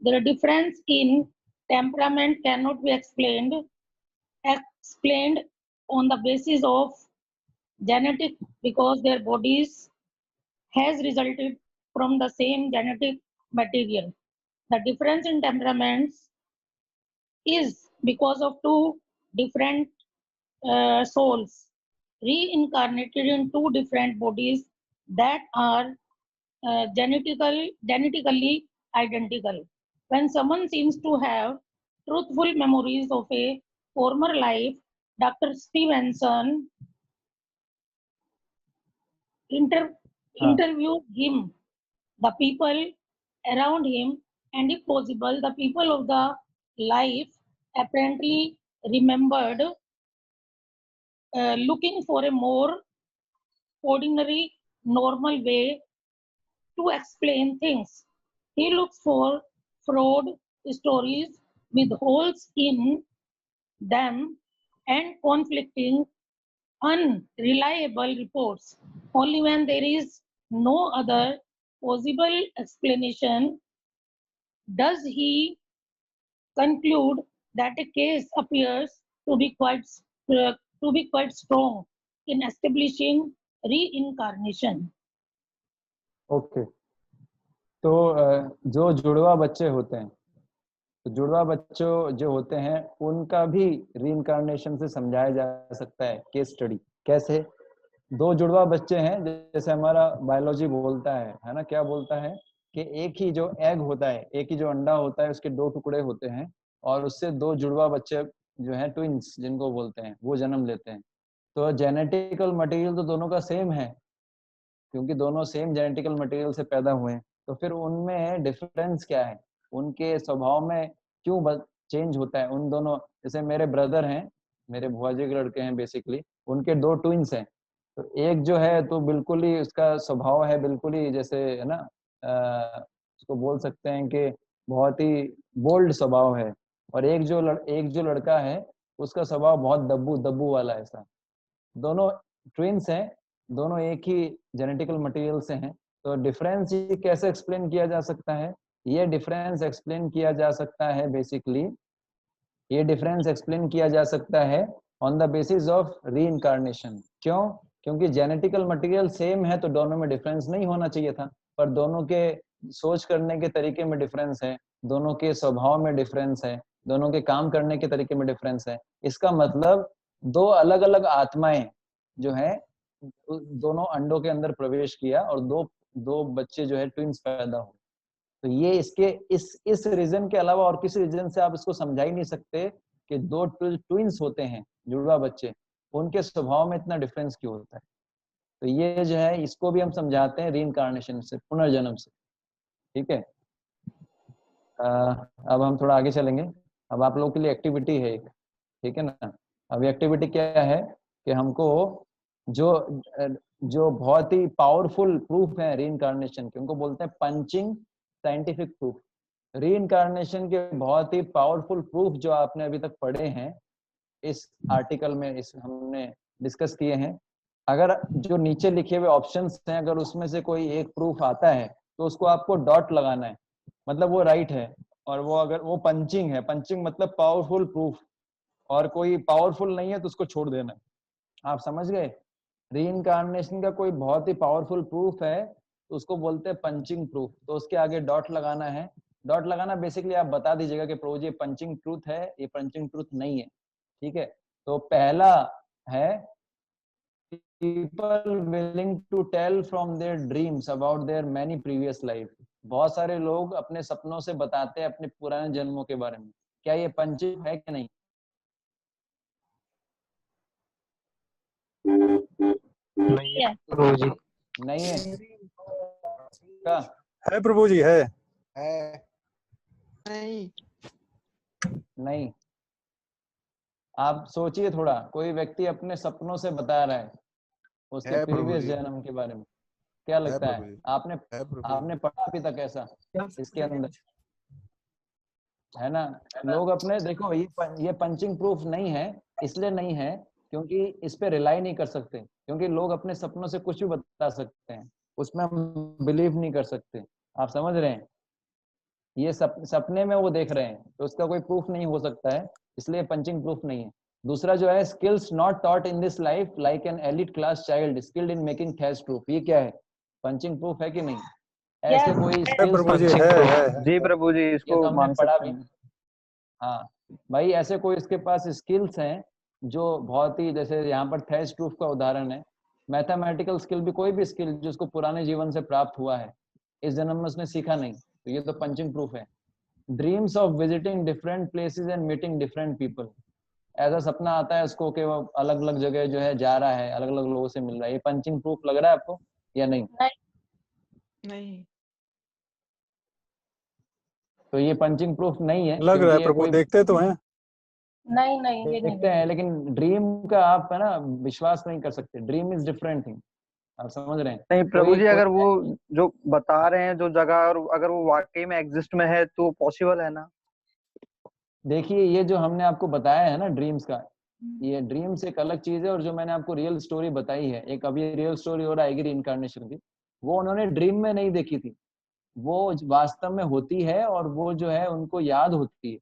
[SPEAKER 3] The difference in temperament cannot be explained on the basis of genetic because their bodies has resulted from the same genetic material. The difference in temperaments is because of two different souls reincarnated in two different bodies that are genetically identical. When someone seems to have truthful memories of a former life, Dr. Stevenson interviewed him, the people around him, and if possible, the people of the life apparently remembered looking for a more ordinary, normal way to explain things. He looks for fraud stories with holes in them and conflicting, unreliable reports. Only when there is no other possible explanation does he conclude that a case appears to be quite strong in establishing reincarnation.
[SPEAKER 1] Okay, तो जो जुड़वा बच्चे होते हैं, तो जुड़वा बच्चों जो होते हैं उनका भी रीइंकार्नेशन से समझाया जा सकता है केस स्टडी। कैसे? दो जुड़वा बच्चे हैं, जैसे हमारा बायोलॉजी बोलता है ना, क्या बोलता है कि एक ही जो एग होता है, एक ही जो अंडा होता है, उसके दो टुकड़े होते हैं और उससे दो जुड़वा बच्चे जो हैं, ट्विंस जिनको बोलते हैं, वो जन्म लेते हैं। तो जेनेटिकल मटेरियल तो दोनों का सेम है, क्योंकि दोनों सेम जेनेटिकल मटेरियल से पैदा हुए हैं। तो फिर उनमें डिफरेंस क्या है, उनके स्वभाव में क्यों चेंज होता है उन दोनों? जैसे मेरे ब्रदर हैं, मेरे बुआ जी के लड़के हैं बेसिकली, उनके दो ट्विंस हैं। तो एक जो है तो बिल्कुल ही उसका स्वभाव है बिल्कुल ही जैसे, है ना, उसको बोल सकते हैं कि बहुत ही बोल्ड स्वभाव है, और एक जो लड़का है उसका स्वभाव बहुत दब्बू दब्बू वाला है। ऐसा दोनों ट्विंस हैं, दोनों एक ही जेनेटिकल मटेरियल से हैं। तो डिफरेंस ये कैसे एक्सप्लेन किया जा सकता है? ये डिफरेंस एक्सप्लेन किया जा सकता है बेसिकली, ये डिफरेंस एक्सप्लेन किया जा सकता है on the basis of reincarnation. क्यों? क्योंकि जेनेटिकल मटेरियल सेम है तो दोनों में डिफरेंस नहीं होना चाहिए था, पर दोनों के सोच करने के तरीके में डिफरेंस है, दोनों के स्वभाव में डिफरेंस है, दोनों के काम करने के तरीके में डिफरेंस है। इसका मतलब दो अलग अलग आत्माएं जो है दोनों अंडों के अंदर प्रवेश किया और दो बच्चे जो है ट्विंस पैदा हुए। तो ये इसके इस रीजन के अलावा और किसी रीजन से आप इसको समझा ही नहीं सकते कि दो ट्विंस होते हैं जुड़वा बच्चे, उनके स्वभाव में इतना डिफरेंस क्यों होता है। तो ये जो है इसको भी हम समझाते हैं रीइंकार्नेशन से, पुनर्जन्म से। ठीक है, अब हम थोड़ा आगे चलेंगे। अब आप लोगों के लिए एक्टिविटी है एक, ठीक है ना। अब एक्टिविटी क्या है कि हमको जो बहुत ही पावरफुल प्रूफ है रीइंकार्नेशन के, उनको बोलते हैं पंचिंग साइंटिफिक प्रूफ। रीइंकार्नेशन के बहुत ही पावरफुल प्रूफ जो आपने अभी तक पढ़े हैं इस आर्टिकल में, इस हमने डिस्कस किए हैं। अगर जो नीचे लिखे हुए ऑप्शंस हैं, अगर उसमें से कोई एक प्रूफ आता है तो उसको आपको डॉट लगाना है, मतलब वो राइट है। और वो अगर वो पंचिंग है, पंचिंग मतलब पावरफुल प्रूफ, और कोई पावरफुल नहीं है तो उसको छोड़ देना है। आप समझ गए? रीइंकार्नेशन का कोई बहुत ही पावरफुल प्रूफ है तो उसको बोलते हैं पंचिंग प्रूफ, तो उसके आगे डॉट लगाना है। डॉट लगाना बेसिकली आप बता दीजिएगा कि प्रभु जी ये पंचिंग ट्रूथ है, ये पंचिंग ट्रूथ नहीं है। ठीक है, तो पहला है people willing to tell from their dreams about their many previous life। बहुत सारे लोग अपने सपनों से बताते हैं अपने पुराने जन्मों के बारे में। क्या ये पंचिंग है कि नहीं?
[SPEAKER 7] नहीं है प्रभु जी।
[SPEAKER 1] नहीं है क्या?
[SPEAKER 8] है प्रभु जी, है
[SPEAKER 6] नहीं।
[SPEAKER 1] नहीं, आप सोचिए थोड़ा, कोई व्यक्ति अपने सपनों से बता रहा है उसके
[SPEAKER 5] है प्रभु
[SPEAKER 1] प्रीवियस
[SPEAKER 5] जी,
[SPEAKER 1] जन्म के बारे में, क्या
[SPEAKER 5] है
[SPEAKER 1] लगता
[SPEAKER 5] प्रभु
[SPEAKER 1] है?
[SPEAKER 5] जी,
[SPEAKER 1] आपने
[SPEAKER 5] है प्रभु जी।
[SPEAKER 1] आपने पढ़ा अभी तक ऐसा इसके अंदर, है ना? लोग अपने, देखो ये पंचिंग प्रूफ नहीं है, इसलिए नहीं है क्योंकि इस पे रिलाई नहीं कर सकते, क्योंकि लोग अपने सपनों से कुछ भी बता सकते हैं, उसमें हम बिलीव नहीं कर सकते। आप समझ रहे हैं? ये सपने में वो देख रहे हैं तो उसका कोई प्रूफ नहीं हो सकता है, इसलिए पंचिंग प्रूफ नहीं है। दूसरा जो है, skills not taught in this life like an elite class child skilled in making test proof, ये क्या है? पंचिंग प्रूफ है कि नहीं? ऐसे कोई
[SPEAKER 8] है
[SPEAKER 1] स्किल्स
[SPEAKER 8] प्रभु जी,
[SPEAKER 7] पंचिंग
[SPEAKER 8] है
[SPEAKER 7] प्रूफ
[SPEAKER 8] है
[SPEAKER 7] है।
[SPEAKER 8] जी प्रभु जी,
[SPEAKER 1] ये तो
[SPEAKER 8] इसको
[SPEAKER 1] हमने
[SPEAKER 8] मान
[SPEAKER 1] पढ़ा
[SPEAKER 8] सकते
[SPEAKER 1] भी।
[SPEAKER 8] हैं।
[SPEAKER 1] हाँ भाई, ऐसे कोई इसके पास स्किल्स हैं जो बहुत ही, जैसे यहाँ पर थेस्ट प्रूफ का उदाहरण है, मैथमेटिकल स्किल भी, कोई भी स्किल जो उसको पुराने जीवन से प्राप्त हुआ है, इस जन्म में उसने सीखा नहीं, तो ये तो पंचिंग प्रूफ है। Dreams of visiting different places and meeting different people, ऐसा सपना आता है उसको कि वो अलग अलग जगह जो है जा रहा है, अलग अलग लोगों से मिल रहा है, ये पंचिंग प्रूफ लग रहा है आपको या नहीं?
[SPEAKER 6] नहीं।
[SPEAKER 1] तो ये पंचिंग प्रूफ नहीं है,
[SPEAKER 8] लग रहा
[SPEAKER 1] क्योंकि
[SPEAKER 8] है
[SPEAKER 1] ये
[SPEAKER 8] प्रभु,
[SPEAKER 1] कोई
[SPEAKER 8] देखते तो हैं।
[SPEAKER 3] नहीं नहीं, ये नहीं
[SPEAKER 1] देखते हैं, लेकिन ड्रीम का आप है ना विश्वास नहीं कर सकते, ड्रीम इज डिफरेंट थिंग, आप समझ रहे हैं?
[SPEAKER 8] नहीं प्रभु
[SPEAKER 1] कोई
[SPEAKER 8] जी,
[SPEAKER 1] कोई
[SPEAKER 8] अगर वो जो बता रहे हैं जो जगह, और अगर वो वाकई में एग्जिस्ट में है तो पॉसिबल है ना।
[SPEAKER 1] देखिए, ये जो हमने आपको बताया है ना ड्रीम्स का, ये ड्रीम्स एक अलग चीज है, और जो मैंने आपको रियल स्टोरी बताई है, एक अभी रियल स्टोरी और आएगी रीइंकार्नेशन की, वो उन्होंने ड्रीम में नहीं देखी थी, वो वास्तव में होती है, और वो जो है उनको याद होती है।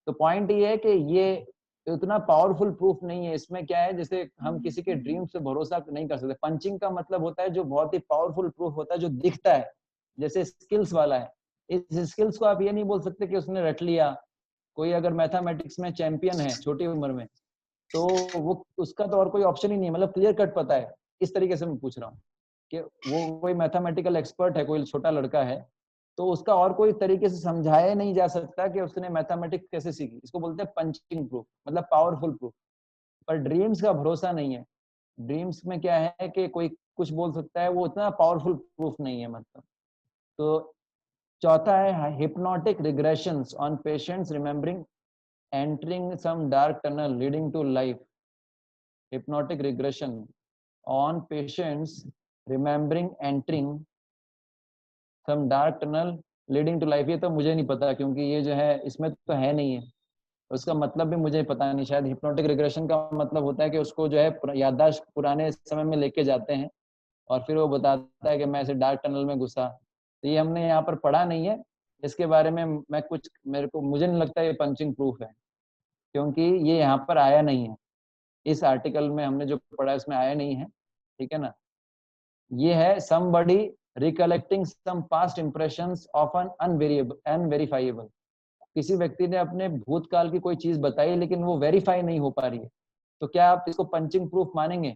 [SPEAKER 1] तो पॉइंट ये है कि ये उतना पावरफुल प्रूफ नहीं है। इसमें क्या है, जैसे हम किसी के ड्रीम से भरोसा नहीं कर सकते। पंचिंग का मतलब होता है जो बहुत ही पावरफुल प्रूफ होता है, जो दिखता है, जैसे स्किल्स वाला है। इस स्किल्स को आप ये नहीं बोल सकते कि उसने रट लिया। कोई अगर मैथमेटिक्स में चैंपियन है छोटी उम्र में, तो वो उसका तो और कोई ऑप्शन ही नहीं है, मतलब क्लियर कट पता है। इस तरीके से मैं पूछ रहा हूँ कि वो कोई मैथमेटिकल एक्सपर्ट है, कोई छोटा लड़का है, तो उसका और कोई तरीके से समझाया नहीं जा सकता कि उसने मैथमेटिक्स कैसे सीखी। इसको बोलते हैं पंचिंग प्रूफ, मतलब पावरफुल प्रूफ। पर ड्रीम्स का भरोसा नहीं है। ड्रीम्स में क्या है कि कोई कुछ बोल सकता है, वो उतना पावरफुल प्रूफ नहीं है मतलब। तो चौथा है hypnotic regressions on patients remembering entering some dark tunnel leading to life. hypnotic regression on patients remembering entering some dark tunnel leading to life। ये तो मुझे नहीं पता, क्योंकि ये जो है इसमें तो है नहीं है, उसका मतलब भी मुझे पता नहीं। शायद हिप्नोटिक रिग्रेशन का मतलब होता है कि उसको जो है याददाश्त पुराने समय में लेके जाते हैं, और फिर वो बताता है कि मैं ऐसे डार्क टनल में घुसा। तो ये हमने यहाँ पर पढ़ा नहीं है, इसके बारे में मैं कुछ, मुझे नहीं लगता ये पंचिंग प्रूफ है, क्योंकि ये यहाँ पर आया नहीं है। इस आर्टिकल में हमने जो पढ़ा इसमें आया नहीं है, ठीक है ना? ये है somebody recollecting some past impressions of an unverifiable। किसी व्यक्ति ने अपने भूतकाल की कोई चीज बताई, लेकिन वो वेरीफाई नहीं हो पा रही है, तो क्या आप इसको पंचिंग प्रूफ मानेंगे?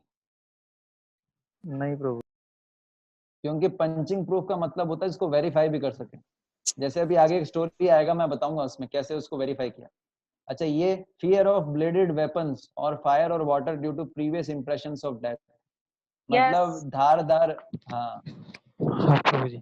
[SPEAKER 8] नहीं प्रभु।
[SPEAKER 1] क्योंकि पंचिंग प्रूफ का मतलब होता है इसको वेरीफाई भी कर सके। जैसे अभी आगे एक स्टोरी आएगा, मैं बताऊंगा उसमें कैसे उसको वेरीफाई किया। अच्छा, ये फियर ऑफ ब्लेडेड वेपन्स और फायर और water due to previous impressions of death, मतलब धारदार। हाँ
[SPEAKER 7] हाँ प्रभु जी।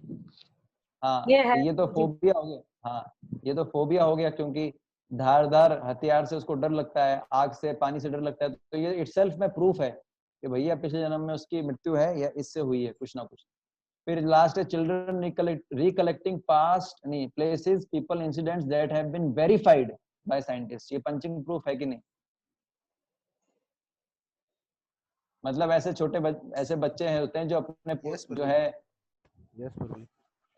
[SPEAKER 1] हाँ,
[SPEAKER 3] ये
[SPEAKER 1] तो
[SPEAKER 3] है
[SPEAKER 1] ये तो फोबिया हो गया। हाँ, ये तो फोबिया हो गया, क्योंकि धारदार हथियार से उसको डर लगता है, आग से, पानी से डर लगता है। तो ये इटसेल्फ में प्रूफ है कि भैया पिछले जन्म में उसकी मृत्यु है या इससे हुई है कुछ ना कुछ। फिर लास्ट है चिल्ड्रन रिकलेक्टिंग पास्ट नहीं places people incidents that have been verified by scientist. ये पंचिंग प्रूफ है कि नहीं? मतलब ऐसे ऐसे बच्चे हैं होते हैं जो अपने
[SPEAKER 5] यस
[SPEAKER 1] जो
[SPEAKER 5] प्रभु,
[SPEAKER 1] है
[SPEAKER 5] यस प्रभु।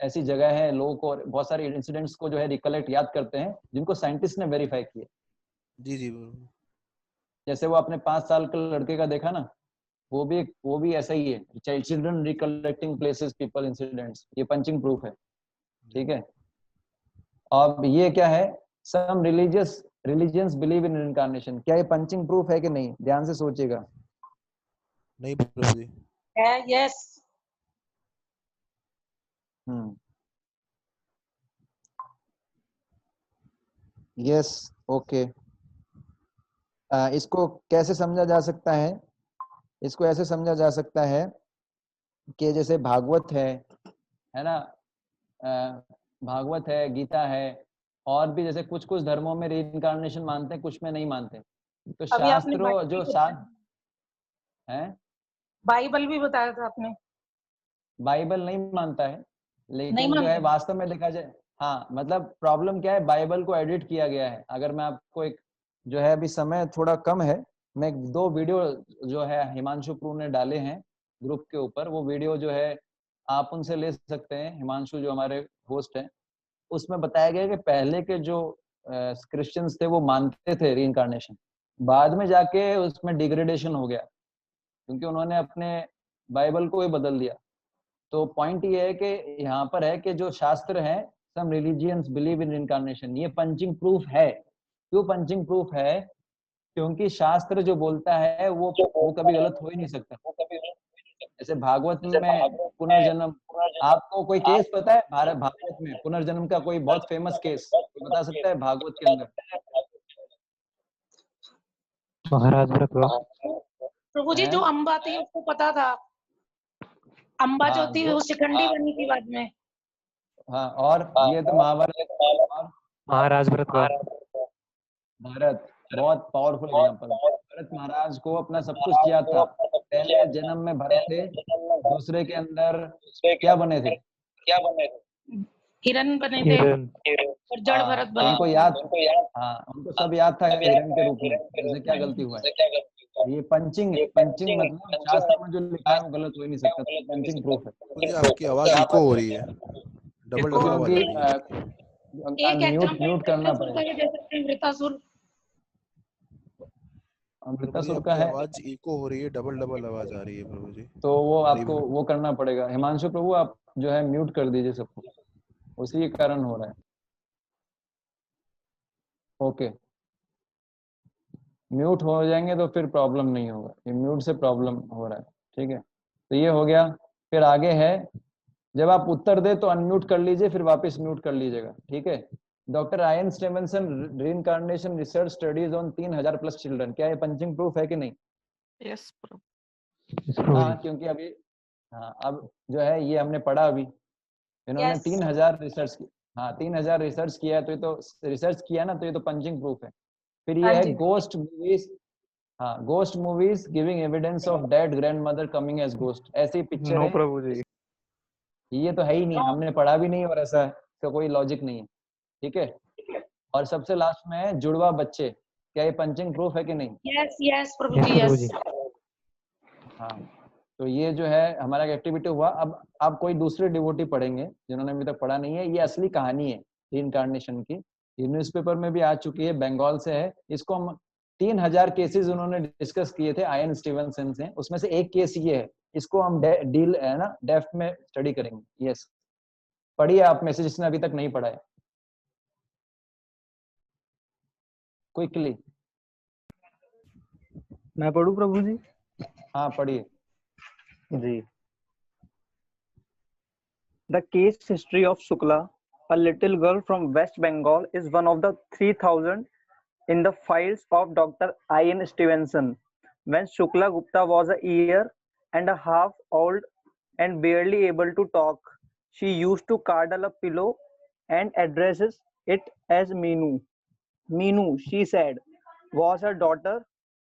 [SPEAKER 1] ऐसी जगह है, लोगों को बहुत सारे इंसिडेंट्स को जो है रिकलेक्ट याद करते हैं, जिनको साइंटिस्ट ने वेरीफाई किया।
[SPEAKER 5] जी जी प्रभु।
[SPEAKER 1] जैसे वो अपने 5 साल के लड़के का देखा ना, वो भी ऐसा ही है, children recollecting places people incidents, ये पंचिंग प्रूफ है, ठीक है। अब ये क्या है, सम रिलीजियंस बिलीव इन इनकार्नेशन, क्या ये पंचिंग प्रूफ है कि नहीं? ध्यान से सोचिएगा।
[SPEAKER 5] नहीं प्रभु जी।
[SPEAKER 3] है, यस।
[SPEAKER 1] Yes, okay. इसको कैसे समझा जा सकता है? इसको ऐसे समझा जा सकता है कि जैसे भागवत है ना, भागवत है, गीता है, और भी जैसे कुछ कुछ धर्मों में रीइंकार्नेशन मानते हैं, कुछ में नहीं मानते। तो
[SPEAKER 3] अभी आपने
[SPEAKER 1] शास्त्रों जो शास्त्र है,
[SPEAKER 3] बाइबल भी बताया था आपने।
[SPEAKER 1] बाइबल नहीं मानता है,
[SPEAKER 3] नहीं
[SPEAKER 1] लेकिन जो है
[SPEAKER 3] मानते।
[SPEAKER 1] वास्तव में देखा जाए, हाँ मतलब प्रॉब्लम क्या है, बाइबल को एडिट किया गया है। अगर मैं आपको एक जो है, अभी समय थोड़ा कम है, मैं 2 वीडियो जो है हिमांशु प्रू ने डाले हैं ग्रुप के ऊपर, वो वीडियो जो है आप उनसे ले सकते हैं, हिमांशु जो हमारे होस्ट हैं। उसमें बताया गया कि पहले के जो क्रिश्चियंस थे वो मानते थे रीइंकार्नेशन, बाद में जाके उसमें डिग्रेडेशन हो गया क्योंकि उन्होंने अपने बाइबल को ही बदल दिया। तो पॉइंट ये है कि यहाँ पर है कि जो शास्त्र है, सम रिलीजियंस बिलीव इन इनकारनेशन, ये पंचिंग प्रूफ है। क्यों पंचिंग प्रूफ है? क्योंकि शास्त्र जो बोलता है वो कभी गलत हो ही नहीं सकता। जैसे भागवत में पुनर्जन्म, आपको कोई केस पता है भारत भागवत में पुनर्जन्म का कोई बहुत फेमस केस कोई बता सकता है भागवत के अंदर?
[SPEAKER 7] महाराज व्रत हुआ।
[SPEAKER 3] प्रभु जी, जो अम्बा थी उसको पता था, अम्बा जो थी वो शिखंडी बनी थी बाद में।
[SPEAKER 1] हाँ, और ये तो महाभारत और
[SPEAKER 7] महाराज व्रत हुआ।
[SPEAKER 1] भारत बहुत पावरफुल एग्जांपल। भरत महाराज को अपना सब कुछ दिया था। पहले जन्म में भरत थे, दूसरे के अंदर क्या बने थे?
[SPEAKER 3] हिरण बने थे और जड़ भरत बने।
[SPEAKER 1] उनको याद, हाँ उनको सब याद था हिरण के रूप में। इससे क्या गलती हुआ है? ये पंचिंग मतलब शास्त्र में जो लिखा है वो गलत हो ही नहीं सकता। पंचिंग प्रूफ है।
[SPEAKER 5] मुझे आपकी आवाज इको हो रही है, डबल डबल आवाज आ रही है।
[SPEAKER 3] एक
[SPEAKER 1] म्यूट करना
[SPEAKER 3] एग्जांपल
[SPEAKER 1] पड़ेगा।
[SPEAKER 3] दे सकते हैं वृतासुर।
[SPEAKER 1] अमृतासुर का है,
[SPEAKER 5] आवाज इको हो रही है, डबल डबल आवाज आ रही है प्रभु जी।
[SPEAKER 1] तो वो आपको वो करना पड़ेगा। हिमांशु प्रभु आप जो है म्यूट कर दीजिए सबको, उसी के कारण हो रहा है। ओके, म्यूट हो जाएंगे तो फिर प्रॉब्लम नहीं होगा। ये म्यूट से प्रॉब्लम हो रहा है, ठीक है। तो ये हो गया। फिर आगे है, जब आप उत्तर दे तो अनम्यूट कर लीजिए, फिर वापस म्यूट कर लीजिएगा, ठीक है। Doctor ion Stevenson reincarnation research studies on 3000 plus children, क्या ये पंचिंग प्रूफ है कि नहीं?
[SPEAKER 6] यस प्रभु।
[SPEAKER 1] हाँ, क्योंकि अभी हाँ अब जो है ये हमने पढ़ा अभी, इन्होंने 3000 रिसर्च की। हाँ 3000 रिसर्च किया है, तो ये तो रिसर्च किया ना, तो ये तो पंचिंग प्रूफ है। फिर ये है गोस्ट मूवीज। हाँ, ghost movies giving evidence of dead grandmother coming as ghost, ऐसी पिक्चर है।
[SPEAKER 8] प्रभु जी।
[SPEAKER 1] ये तो है ही नहीं, हमने पढ़ा भी नहीं और ऐसा इसका कोई लॉजिक नहीं है, ठीक है। और सबसे लास्ट में है जुड़वा बच्चे, क्या ये पंचिंग प्रूफ है कि नहीं?
[SPEAKER 3] यस यस प्रभु जी, यस।
[SPEAKER 1] हाँ, तो ये जो है हमारा एक्टिविटी हुआ। अब कोई दूसरे डिवोटी पढ़ेंगे जिन्होंने अभी तक पढ़ा नहीं है। ये असली कहानी है रीइंकार्नेशन की, ये न्यूज़पेपर में भी आ चुकी है, बंगाल से है। इसको हम 3000 केसेस उन्होंने डिस्कस किए थे आयन स्टीवेंसन से, उसमें से एक केस ये है। इसको हम डील है ना डेप्थ में स्टडी करेंगे। यस, पढ़िए आप में से जिसने अभी तक नहीं पढ़ा है, क्विकली।
[SPEAKER 8] मैं पढ़ूं प्रभु जी?
[SPEAKER 1] हाँ पढ़िए
[SPEAKER 8] जी। The case history of Shukla, a little girl from West Bengal, is one of the 3000 in the files of Dr. I.N. Stevenson. When Shukla Gupta was a year and a half old and barely able to talk, she used to cuddle a pillow and addresses it as Meenu. Meenu, she said, was her daughter.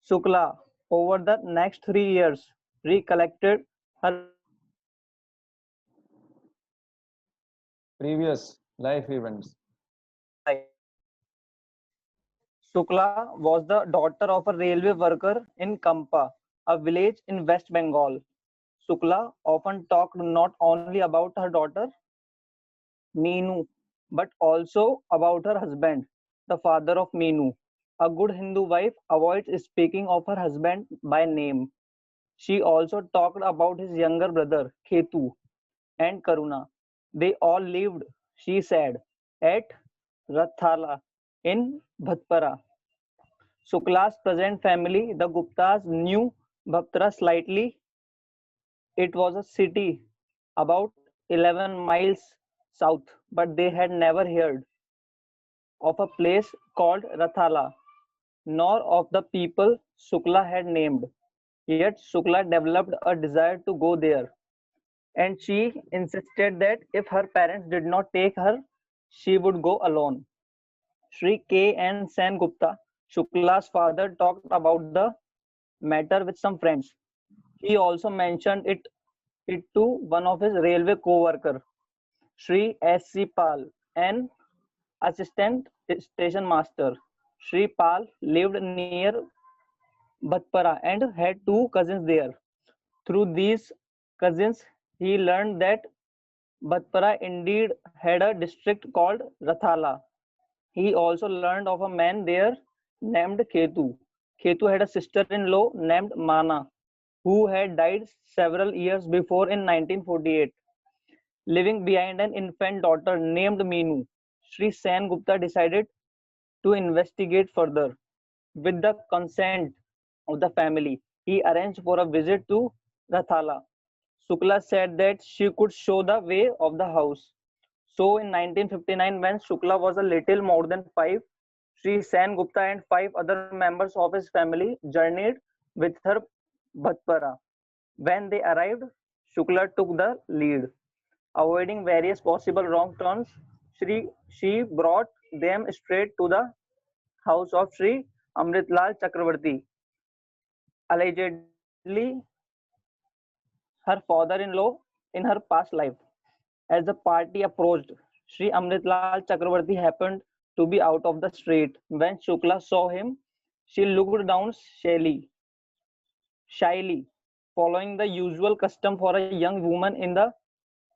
[SPEAKER 8] Shukla, over the next 3 years, recollected her
[SPEAKER 1] previous life events.
[SPEAKER 8] Shukla was the daughter of a railway worker in Kampa, a village in West Bengal. Shukla often talked not only about her daughter, Meenu, but also about her husband, the father of Meenu. A good Hindu wife avoids speaking of her husband by name. She also talked about his younger brother, Ketu, and Karuna. They all lived, she said, at Rathala in Bhatpara. Shukla's present family, the Guptas, knew Bhatpara slightly. It was a city about 11 miles south, but they had never heard of a place called Rathala, nor of the people Shukla had named. Yet Shukla developed a desire to go there, and she insisted that if her parents did not take her, she would go alone. Shri K. and Sen Gupta, Shukla's father, talked about the matter with some friends. He also mentioned it to one of his railway co-worker, Shri S.C. Pal, an assistant station master. Shri Pal lived near Bhatpara and had two cousins there. Through these cousins, he learned that Bhatpara indeed had a district called Rathala. He also learned of a man there named Ketu. Ketu had a sister-in-law named Mana, who had died several years before in 1948, leaving behind an infant daughter named Meenu. Sri Sen Gupta decided to investigate further. With the consent of the family, he arranged for a visit to Rathala. Shukla said that she could show the way of the house. So in 1959, when Shukla was a little more than 5, Sri Sen Gupta and 5 other members of his family journeyed with her Bhatpara. When they arrived, Shukla took the lead. Avoiding various possible wrong turns, she brought them straight to the house of Sri Amritlal Chakravarti, allegedly her father-in-law in her past life. As the party approached, Sri Amritlal Chakravarti happened to be out of the street. When Shukla saw him, she looked down shyly, following the usual custom for a young woman in the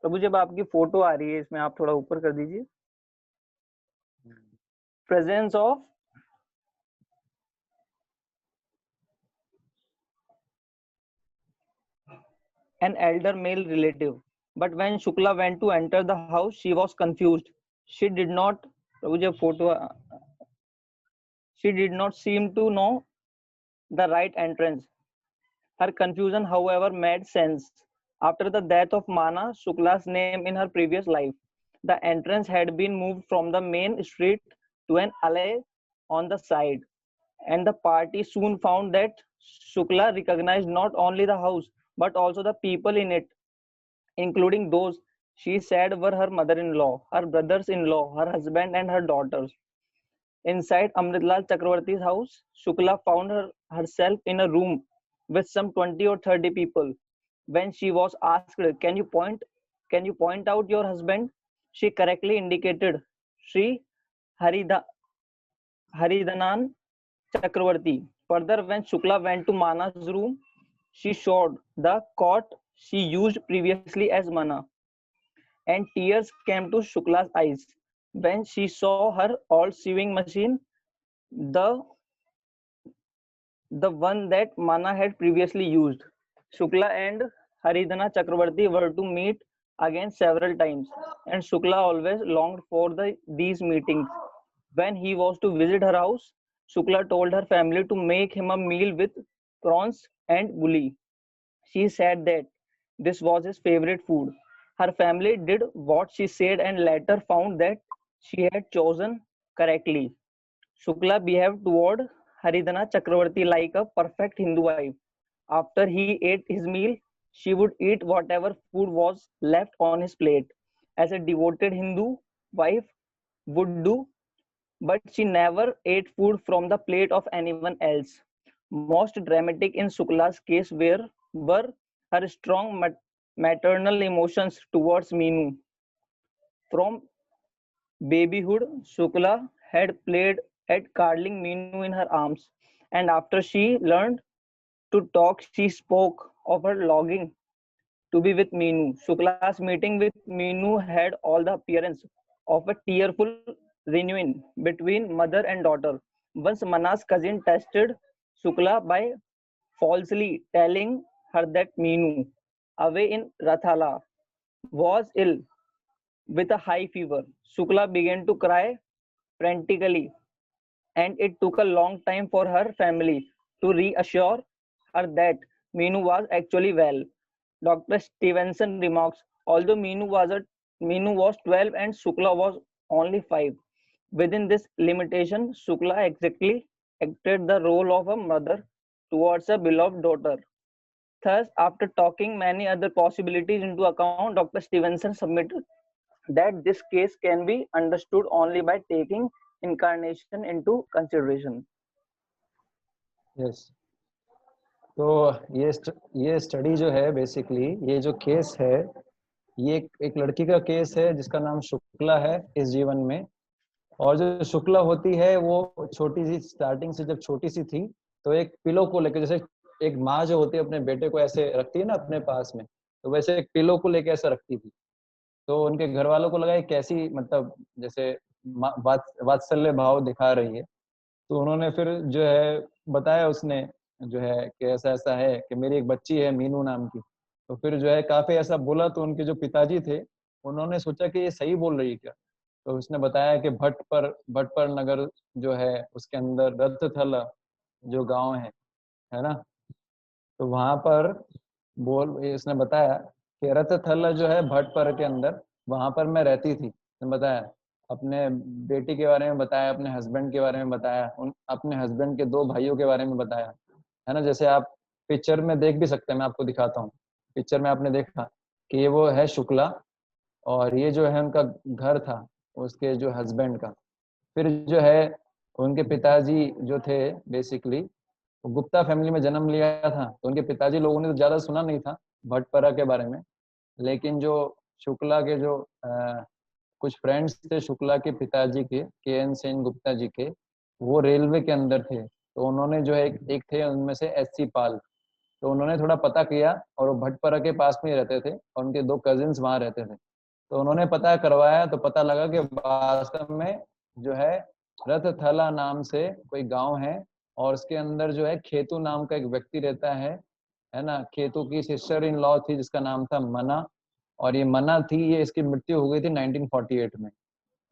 [SPEAKER 8] प्रभु जब आपकी फोटो आ रही है इसमें आप थोड़ा ऊपर कर दीजिए presence of an elder male relative. But when Shukla went to enter the house, she was confused. She did not प्रभु जब photo she did not seem to know the right entrance. Her confusion, however, made sense. After the death of Mana, Shukla's name in her previous life, the entrance had been moved from the main street to an alley on the side. And the party soon found that Shukla recognized not only the house, but also the people in it, including those she said were her mother-in-law, her brothers-in-law, her husband, and her daughters. Inside Amritlal Chakravarti's house, Shukla found herself in a room with some 20 or 30 people. When she was asked, can you point out your husband? She correctly indicated Sri Harida, Haridanan Chakravarti. Further, when Shukla went to Mana's room, she showed the cot she used previously as Mana, and tears came to Shukla's eyes when she saw her old sewing machine, the the one that Mana had previously used. Shukla and Haridana Chakravarti were to meet again several times, and Shukla always longed for these meetings. When he was to visit her house, Shukla told her family to make him a meal with prawns and guli. She said that this was his favorite food. Her family did what she said and later found that she had chosen correctly. Shukla behaved toward Haridana Chakravarti like a perfect Hindu wife. After he ate his meal, she would eat whatever food was left on his plate, as a devoted Hindu wife would do, but she never ate food from the plate of anyone else. Most dramatic in Shukla's case were her strong maternal emotions towards Meenu. From babyhood, Shukla had played at cuddling Meenu in her arms, and after she learned to talk, she spoke of her longing to be with Meenu. Shukla's meeting with Meenu had all the appearance of a tearful reunion between mother and daughter. Once Mana's cousin tested Shukla by falsely telling her that Meenu, away in Rathala, was ill with a high fever. Shukla began to cry frantically, and it took a long time for her family to reassure her that Meenu was actually well. Dr. Stevenson remarks, although Meenu was 12 and Shukla was only 5, within this limitation, Shukla exactly acted the role of a mother towards a beloved daughter. Thus, after taking many other possibilities into account, Dr. Stevenson submitted that this case can be understood only by taking reincarnation into consideration.
[SPEAKER 1] Yes, तो ये स्टडी जो है बेसिकली, ये जो केस है, ये एक लड़की का केस है जिसका नाम शुक्ला है इस जीवन में। और जो शुक्ला होती है वो छोटी सी, स्टार्टिंग से जब छोटी सी थी तो एक पिलो को लेकर, जैसे एक माँ जो होती है अपने बेटे को ऐसे रखती है ना अपने पास में, तो वैसे एक पिलो को लेकर ऐसा रखती थी। तो उनके घर वालों को लगा ये कैसी, मतलब जैसे वात्सल्य भाव दिखा रही है। तो उन्होंने फिर जो है बताया उसने जो है कि ऐसा ऐसा है कि मेरी एक बच्ची है मीनू नाम की। तो फिर जो है काफी ऐसा बोला, तो उनके जो पिताजी थे उन्होंने सोचा कि ये सही बोल रही है क्या। तो उसने बताया कि भट्ट पर नगर जो है उसके अंदर रथथला जो गांव है ना, तो वहां पर इसने बताया कि रथथला जो है भट्टपर के अंदर, वहां पर मैं रहती थी। उसने बताया, अपने बेटी के बारे में बताया, अपने हस्बैंड के बारे में बताया, अपने हस्बैंड के 2 भाइयों के बारे में बताया, है ना। जैसे आप पिक्चर में देख भी सकते हैं, मैं आपको दिखाता हूँ। पिक्चर में आपने देखा कि ये वो है शुक्ला, और ये जो है उनका घर था उसके जो हस्बैंड का। फिर जो है उनके पिताजी जो थे बेसिकली गुप्ता फैमिली में जन्म लिया था, तो उनके पिताजी लोगों ने तो ज्यादा सुना नहीं था भट्टपरा के बारे में। लेकिन जो शुक्ला के जो कुछ फ्रेंड्स थे शुक्ला के पिताजी के एन सेन गुप्ता जी के, वो रेलवे के अंदर थे। तो उन्होंने जो है एक थे उनमें से एससी पाल, तो उन्होंने थोड़ा पता किया, और वो भट्टपरा के पास में ही रहते थे और उनके 2 कजिन्स वहां रहते थे। तो उन्होंने पता करवाया, तो पता लगा कि वास्तव में जो है रथथला नाम से कोई गांव है, और उसके अंदर जो है खेतू नाम का एक व्यक्ति रहता है ना। खेतू की सिस्टर इन लॉ थी जिसका नाम था मना, और ये मना थी, ये इसकी मृत्यु हो गई थी 1948 में,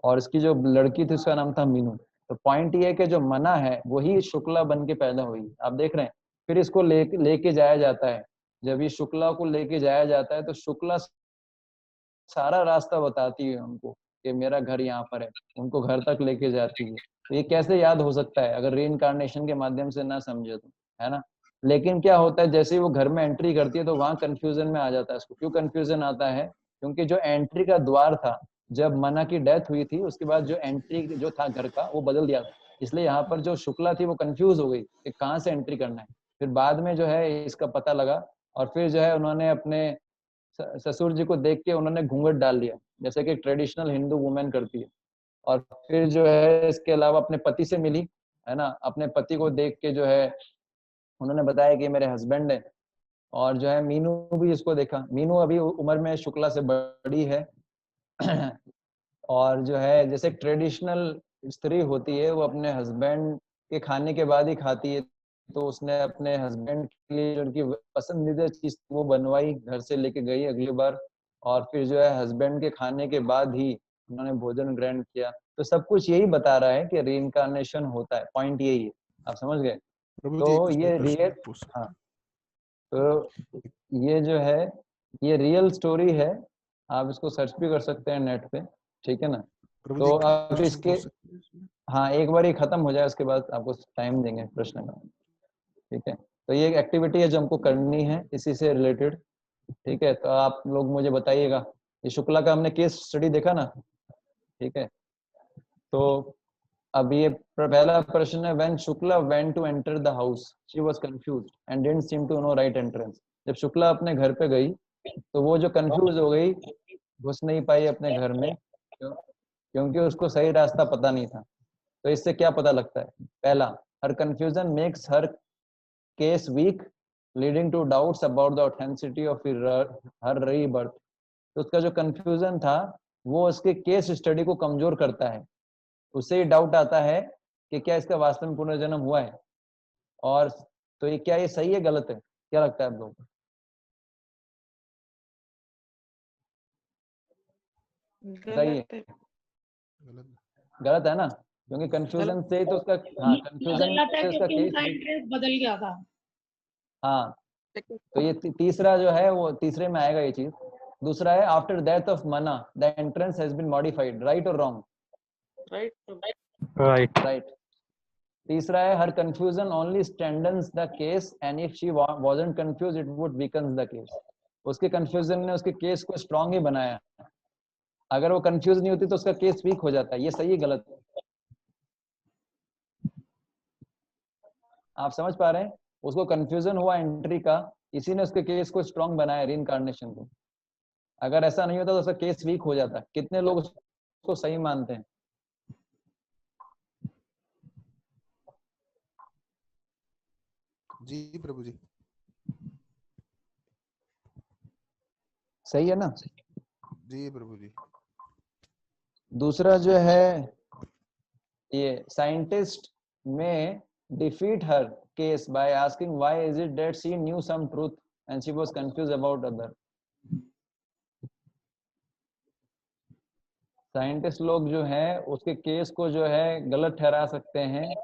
[SPEAKER 1] और इसकी जो लड़की थी उसका नाम था मीनू। तो पॉइंट ये है कि जो मना है वही शुक्ला बन के पैदा हुई, आप देख रहे हैं। फिर इसको लेके जाया जाता है, जब ये शुक्ला को लेके जाया जाता है तो शुक्ला सारा रास्ता बताती है उनको कि मेरा घर यहाँ पर है, उनको घर तक लेके जाती है। तो ये कैसे याद हो सकता है अगर रीइंकार्नेशन के माध्यम से ना समझे तो, है ना। लेकिन क्या होता है, जैसे ही वो घर में एंट्री करती है तो वहां कंफ्यूजन में आ जाता है उसको। क्यों कंफ्यूजन आता है, क्योंकि जो एंट्री का द्वार था, जब मना की डेथ हुई थी उसके बाद जो एंट्री जो था घर का वो बदल दिया था। इसलिए यहाँ पर जो शुक्ला थी वो कंफ्यूज हो गई कि कहाँ से एंट्री करना है। फिर बाद में जो है इसका पता लगा, और फिर जो है उन्होंने अपने ससुर जी को देख के उन्होंने घूंघट डाल लिया, जैसे कि ट्रेडिशनल हिंदू वुमेन करती है। और फिर जो है इसके अलावा अपने पति से मिली, है ना। अपने पति को देख के जो है उन्होंने बताया कि मेरे हस्बैंड है। और जो है मीनू भी इसको देखा, मीनू अभी उम्र में शुक्ला से बड़ी है और जो है जैसे ट्रेडिशनल स्त्री होती है वो अपने हस्बैंड के खाने के बाद ही खाती है, तो उसने अपने हस्बैंड के लिए जो उनकी पसंदीदा चीज वो बनवाई, घर से लेके गई अगली बार, और फिर जो है हस्बैंड के खाने के बाद ही उन्होंने भोजन ग्रहण किया। तो सब कुछ यही बता रहा है कि रीइंकार्नेशन होता है, पॉइंट यही है, आप समझ गए।
[SPEAKER 5] प्रभु जी
[SPEAKER 1] तो
[SPEAKER 5] इसमें
[SPEAKER 1] ये
[SPEAKER 5] प्रश्न
[SPEAKER 1] रियल,
[SPEAKER 5] पूछ सकते
[SPEAKER 1] हाँ,
[SPEAKER 5] हैं?
[SPEAKER 1] तो ये जो है ये रियल स्टोरी है, आप इसको सर्च भी कर सकते हैं नेट पे, ठीक है ना।
[SPEAKER 5] प्रभु
[SPEAKER 1] तो
[SPEAKER 5] जी
[SPEAKER 1] आप
[SPEAKER 5] क्वेश्चन
[SPEAKER 1] इसके,
[SPEAKER 5] पूछ सकते हैं इसमें?
[SPEAKER 1] हाँ, एक बार ये खत्म हो जाए उसके बाद आपको टाइम देंगे प्रश्न का, ठीक है। तो ये एक एक्टिविटी है जो हमको करनी है इसी से रिलेटेड, ठीक है। तो आप लोग मुझे बताइएगा, ये शुक्ला का हमने केस स्टडी देखा ना, ठीक है। तो अब ये पहला प्रश्न है, when Shukla went to enter the house she was confused and didn't seem to know right entrance. जब शुक्ला अपने घर पे गई तो वो जो कंफ्यूज हो गई, घुस नहीं पाई अपने घर में, क्योंकि उसको सही रास्ता पता नहीं था। तो इससे क्या पता लगता है, पहला, her confusion makes her case weak leading to doubts about the authenticity of her rebirth. तो उसका जो कंफ्यूजन था वो उसके केस स्टडी को कमजोर करता है, उससे ही डाउट आता है कि क्या इसका वास्तव में पुनर्जन्म हुआ है। और तो ये क्या, ये सही है गलत है, क्या लगता है आप लोगों को? बताइए।
[SPEAKER 6] गलत है।
[SPEAKER 5] गलत।
[SPEAKER 1] गलत है ना, क्योंकि कंफ्यूजन से ही तो उसका, हाँ, कंफ्यूजन
[SPEAKER 3] गलत है
[SPEAKER 1] से उसका
[SPEAKER 3] क्योंकि
[SPEAKER 1] केस,
[SPEAKER 3] उनका इंटरेस्ट बदल गया था।
[SPEAKER 1] हाँ। तो ये तीसरा जो है वो तीसरे में आएगा ये चीज। दूसरा है, after death of Mana the entrance has been modified, right और रॉन्ग?
[SPEAKER 6] राइट।
[SPEAKER 7] राइट।
[SPEAKER 1] राइट। तीसरा है, her confusion only strengthens the case and if she wasn't confuse it would weakens the case. उसके कंफ्यूजन ने उसके केस को स्ट्रांग ही बनाया, अगर वो कंफ्यूज नहीं होती तो उसका केस वीक हो जाता है। ये सही है गलत? आप समझ पा रहे हैं? उसको कंफ्यूजन हुआ एंट्री का, इसी ने उसके केस को स्ट्रांग बनाया, रीइंकार्नेशन को। अगर ऐसा नहीं होता तो उसका केस वीक हो जाता। कितने लोग उसको सही मानते हैं?
[SPEAKER 5] जी प्रभु जी।
[SPEAKER 1] सही है ना?
[SPEAKER 5] जी प्रभु जी।
[SPEAKER 1] दूसरा जो है, ये साइंटिस्ट में defeat her case by asking why is it that she knew some truth and she was confused about other. Scientist लोग जो है उसके केस को जो है गलत ठहरा सकते हैं,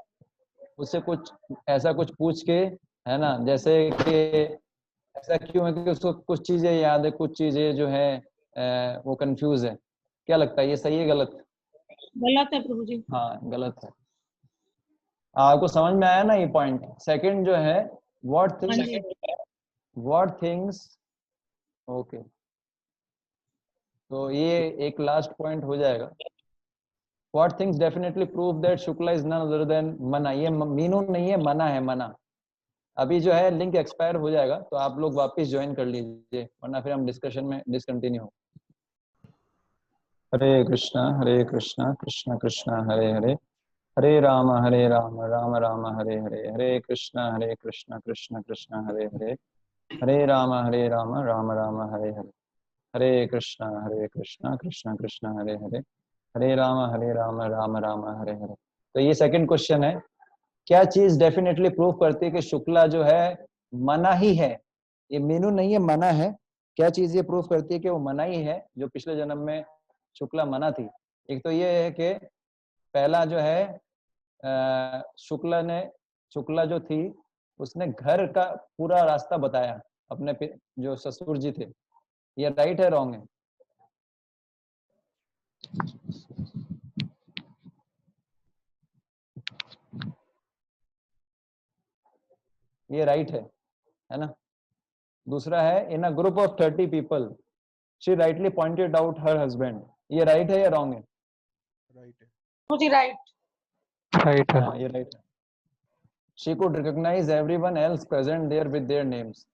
[SPEAKER 1] उससे कुछ ऐसा कुछ पूछ के, है ना, जैसे कि ऐसा क्यों है कि उसको कुछ चीजें याद है, कुछ चीजें जो है वो कंफ्यूज है। क्या लगता है, ये सही है गलत?
[SPEAKER 3] गलत है प्रभु जी।
[SPEAKER 1] हाँ गलत है। आपको समझ में आया ना ये पॉइंट? सेकंड जो है, व्हाट थिंग्स, ओके, तो ये एक लास्ट पॉइंट हो जाएगा। What things definitely prove that Shukla is none other than Mana. ये मीनू नहीं है, मना है, मना। अभी जो है लिंक एक्सपायर हो जाएगा, तो आप लोग वापस ज्वाइन कर लीजिए, वरना फिर हम डिस्कशन में डिसकंटिन्यू हो। हरे कृष्णा कृष्ण कृष्ण हरे हरे, हरे राम राम राम हरे हरे, हरे कृष्णा कृष्ण कृष्ण हरे हरे, हरे राम राम राम हरे हरे, हरे कृष्णा कृष्ण कृष्ण हरे हरे, हरे राम राम राम हरे हरे। तो ये सेकंड क्वेश्चन है, क्या चीज डेफिनेटली प्रूव करती है कि शुक्ला जो है मना ही है? ये मीनू नहीं है, मना है। क्या चीज ये प्रूव करती है कि वो मना ही है, जो पिछले जन्म में शुक्ला मना थी? एक तो ये है कि पहला जो है, शुक्ला जो थी उसने घर का पूरा रास्ता बताया अपने जो ससुर जी थे। ये राइट है, रॉन्ग है? ये राइट है ना? दूसरा है, in a group of 30 people she rightly pointed out her husband. ये राइट है या रॉन्ग है?
[SPEAKER 5] राइट है।
[SPEAKER 3] मुझे राइट।
[SPEAKER 7] राइट है।
[SPEAKER 1] हाँ ये राइट है। She could recognise everyone else present there with their names,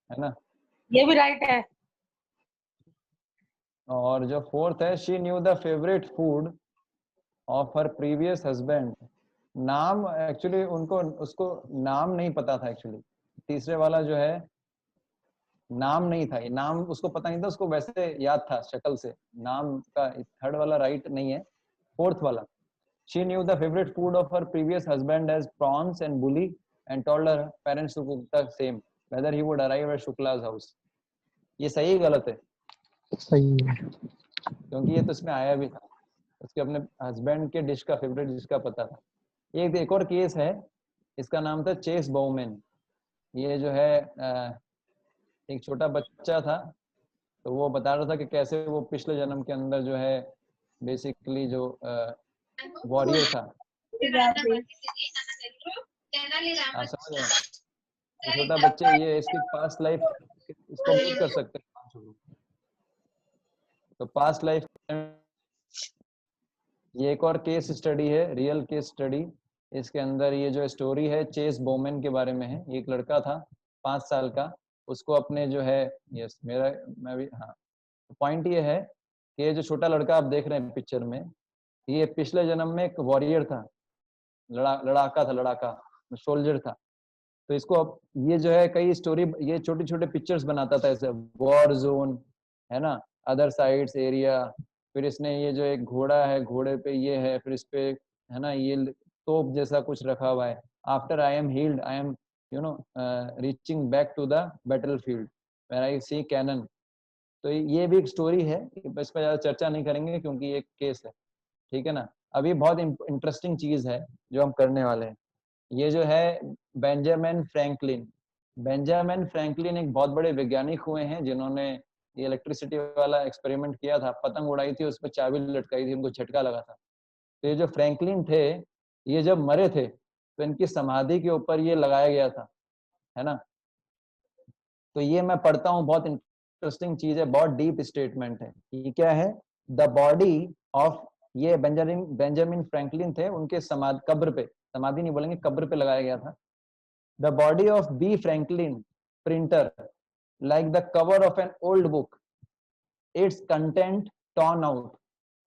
[SPEAKER 1] है ना?
[SPEAKER 3] ये भी राइट है।
[SPEAKER 1] और जो फोर्थ है, she knew the favourite food of her previous husband. नाम एक्चुअली उनको, उसको नाम नहीं पता था एक्चुअली। तीसरे वाला जो है, नाम नहीं था, ये नाम उसको पता नहीं था, उसको वैसे याद था शक्ल से। नाम का थर्ड वाला राइट नहीं है, फोर्थ वाला। She knew the favourite food of her previous husband as prawns and bully and told her parents to cook the same whether he would arrive at Shukla's house. ये सही गलत है?
[SPEAKER 7] सही है।
[SPEAKER 1] क्योंकि ये तो इसमें आया भी था, उसके अपने हस्बैंड के डिश का फेवरेट डिश का पता था। एक और केस है, इसका नाम था चेस बाउमैन। ये जो है एक छोटा बच्चा था, तो वो बता रहा था कि कैसे वो पिछले जन्म के अंदर जो है बेसिकली जो वॉरियर था। आप समझ रहे हैं? तो छोटा बच्चे, ये इसकी पास्ट लाइफ इसको मीट कर सकते हैं। तो पास्ट लाइफ, ये एक और केस स्टडी है, रियल केस स्टडी। इसके अंदर ये जो स्टोरी है चेस बोमेन के बारे में है। एक लड़का था 5 साल का, उसको अपने जो है, यस मेरा, मैं भी, हाँ, पॉइंट ये है कि ये जो छोटा लड़का आप देख रहे हैं पिक्चर में, ये पिछले जन्म में एक वॉरियर था, लड़ाका सोल्जर था। तो इसको अब ये जो है कई स्टोरी, ये छोटे छोटे पिक्चर्स बनाता था ऐसे, वॉर जोन, है ना, अदर साइड्स एरिया। फिर इसने ये जो एक घोड़ा है, घोड़े पे ये है, फिर इस पे, है ना, ये तोप जैसा कुछ रखा हुआ है। After I am healed I am reaching back to the battlefield where I see cannon. तो ये भी एक स्टोरी है, इस पर ज्यादा चर्चा नहीं करेंगे क्योंकि ये केस है, ठीक है ना। अभी बहुत इंटरेस्टिंग चीज है जो हम करने वाले हैं, ये जो है बेंजामिन फ्रैंकलिन। बेंजामिन फ्रैंकलिन एक बहुत बड़े वैज्ञानिक हुए हैं जिन्होंने ये इलेक्ट्रिसिटी वाला एक्सपेरिमेंट किया था। पतंग उड़ाई थी, उस पर चाबी लटकाई थी, उनको झटका लगा था। तो ये जो फ्रैंकलिन थे, ये जब मरे थे तो इनकी समाधि के ऊपर ये लगाया गया था, है ना। तो ये मैं पढ़ता हूँ, बहुत इंटरेस्टिंग चीज है, बहुत डीप स्टेटमेंट है। ये क्या है? द बॉडी ऑफ, ये बेंजामिन फ्रैंकलिन थे, उनके समाधि कब्र पे समाधि नहीं बोलेंगे, कब्र पे लगाया गया था। The body of B Franklin printer like the cover of an old book, its content torn out,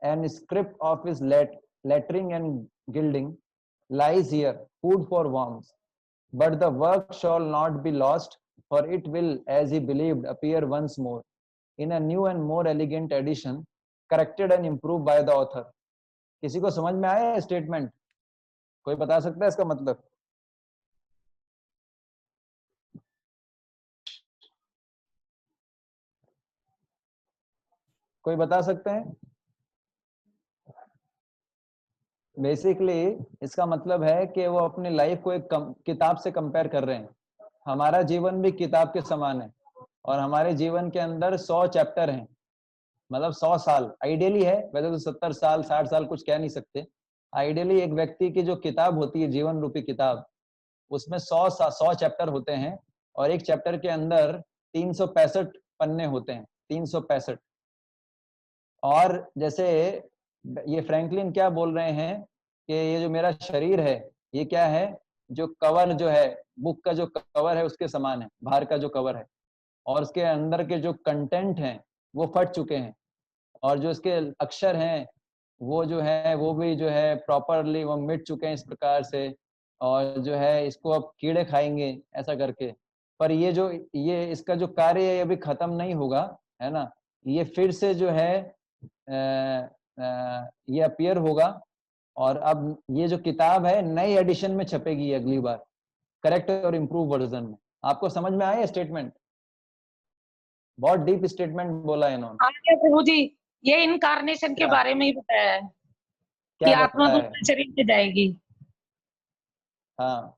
[SPEAKER 1] and script of his lettering and gilding lies here, food for worms. But the work shall not be lost, for it will, as he believed, appear once more in a new and more elegant edition, corrected and improved by the author. किसी को समझ में आया स्टेटमेंट? कोई बता सकता है इसका मतलब? कोई बता सकते हैं? बेसिकली इसका मतलब है कि वो अपनी लाइफ को एक किताब से कंपेयर कर रहे हैं। हमारा जीवन भी किताब के समान है और हमारे जीवन के अंदर 100 चैप्टर हैं, मतलब 100 साल आइडियली है। वैसे तो 70 साल 60 साल कुछ कह नहीं सकते। आइडियली एक व्यक्ति की जो किताब होती है, जीवन रूपी किताब, उसमें 100 चैप्टर होते हैं और एक चैप्टर के अंदर 365 पन्ने होते हैं, 365। और जैसे ये फ्रैंकलिन क्या बोल रहे हैं कि ये जो मेरा शरीर है ये क्या है, जो कवर जो है, बुक का जो कवर है उसके समान है, बाहर का जो कवर है, और उसके अंदर के जो कंटेंट हैं वो फट चुके हैं, और जो इसके अक्षर हैं वो जो है वो भी जो है प्रॉपरली वो मिट चुके हैं इस प्रकार से, और जो है इसको अब कीड़े खाएंगे ऐसा करके। पर ये इसका जो कार्य है ये अभी खत्म नहीं होगा, है ना। ये फिर से जो है ये अपीयर होगा, और अब ये जो किताब है नई एडिशन में छपेगी अगली बार, करेक्ट और इम्प्रूव वर्जन में। आपको समझ में आया स्टेटमेंट? बहुत डीप स्टेटमेंट बोला है इन्होंने।
[SPEAKER 3] हाँ प्रभु जी, ये इनकारनेशन के बारे में ही बताया है कि आत्मा दूसरे शरीर में जाएगी।
[SPEAKER 1] हाँ,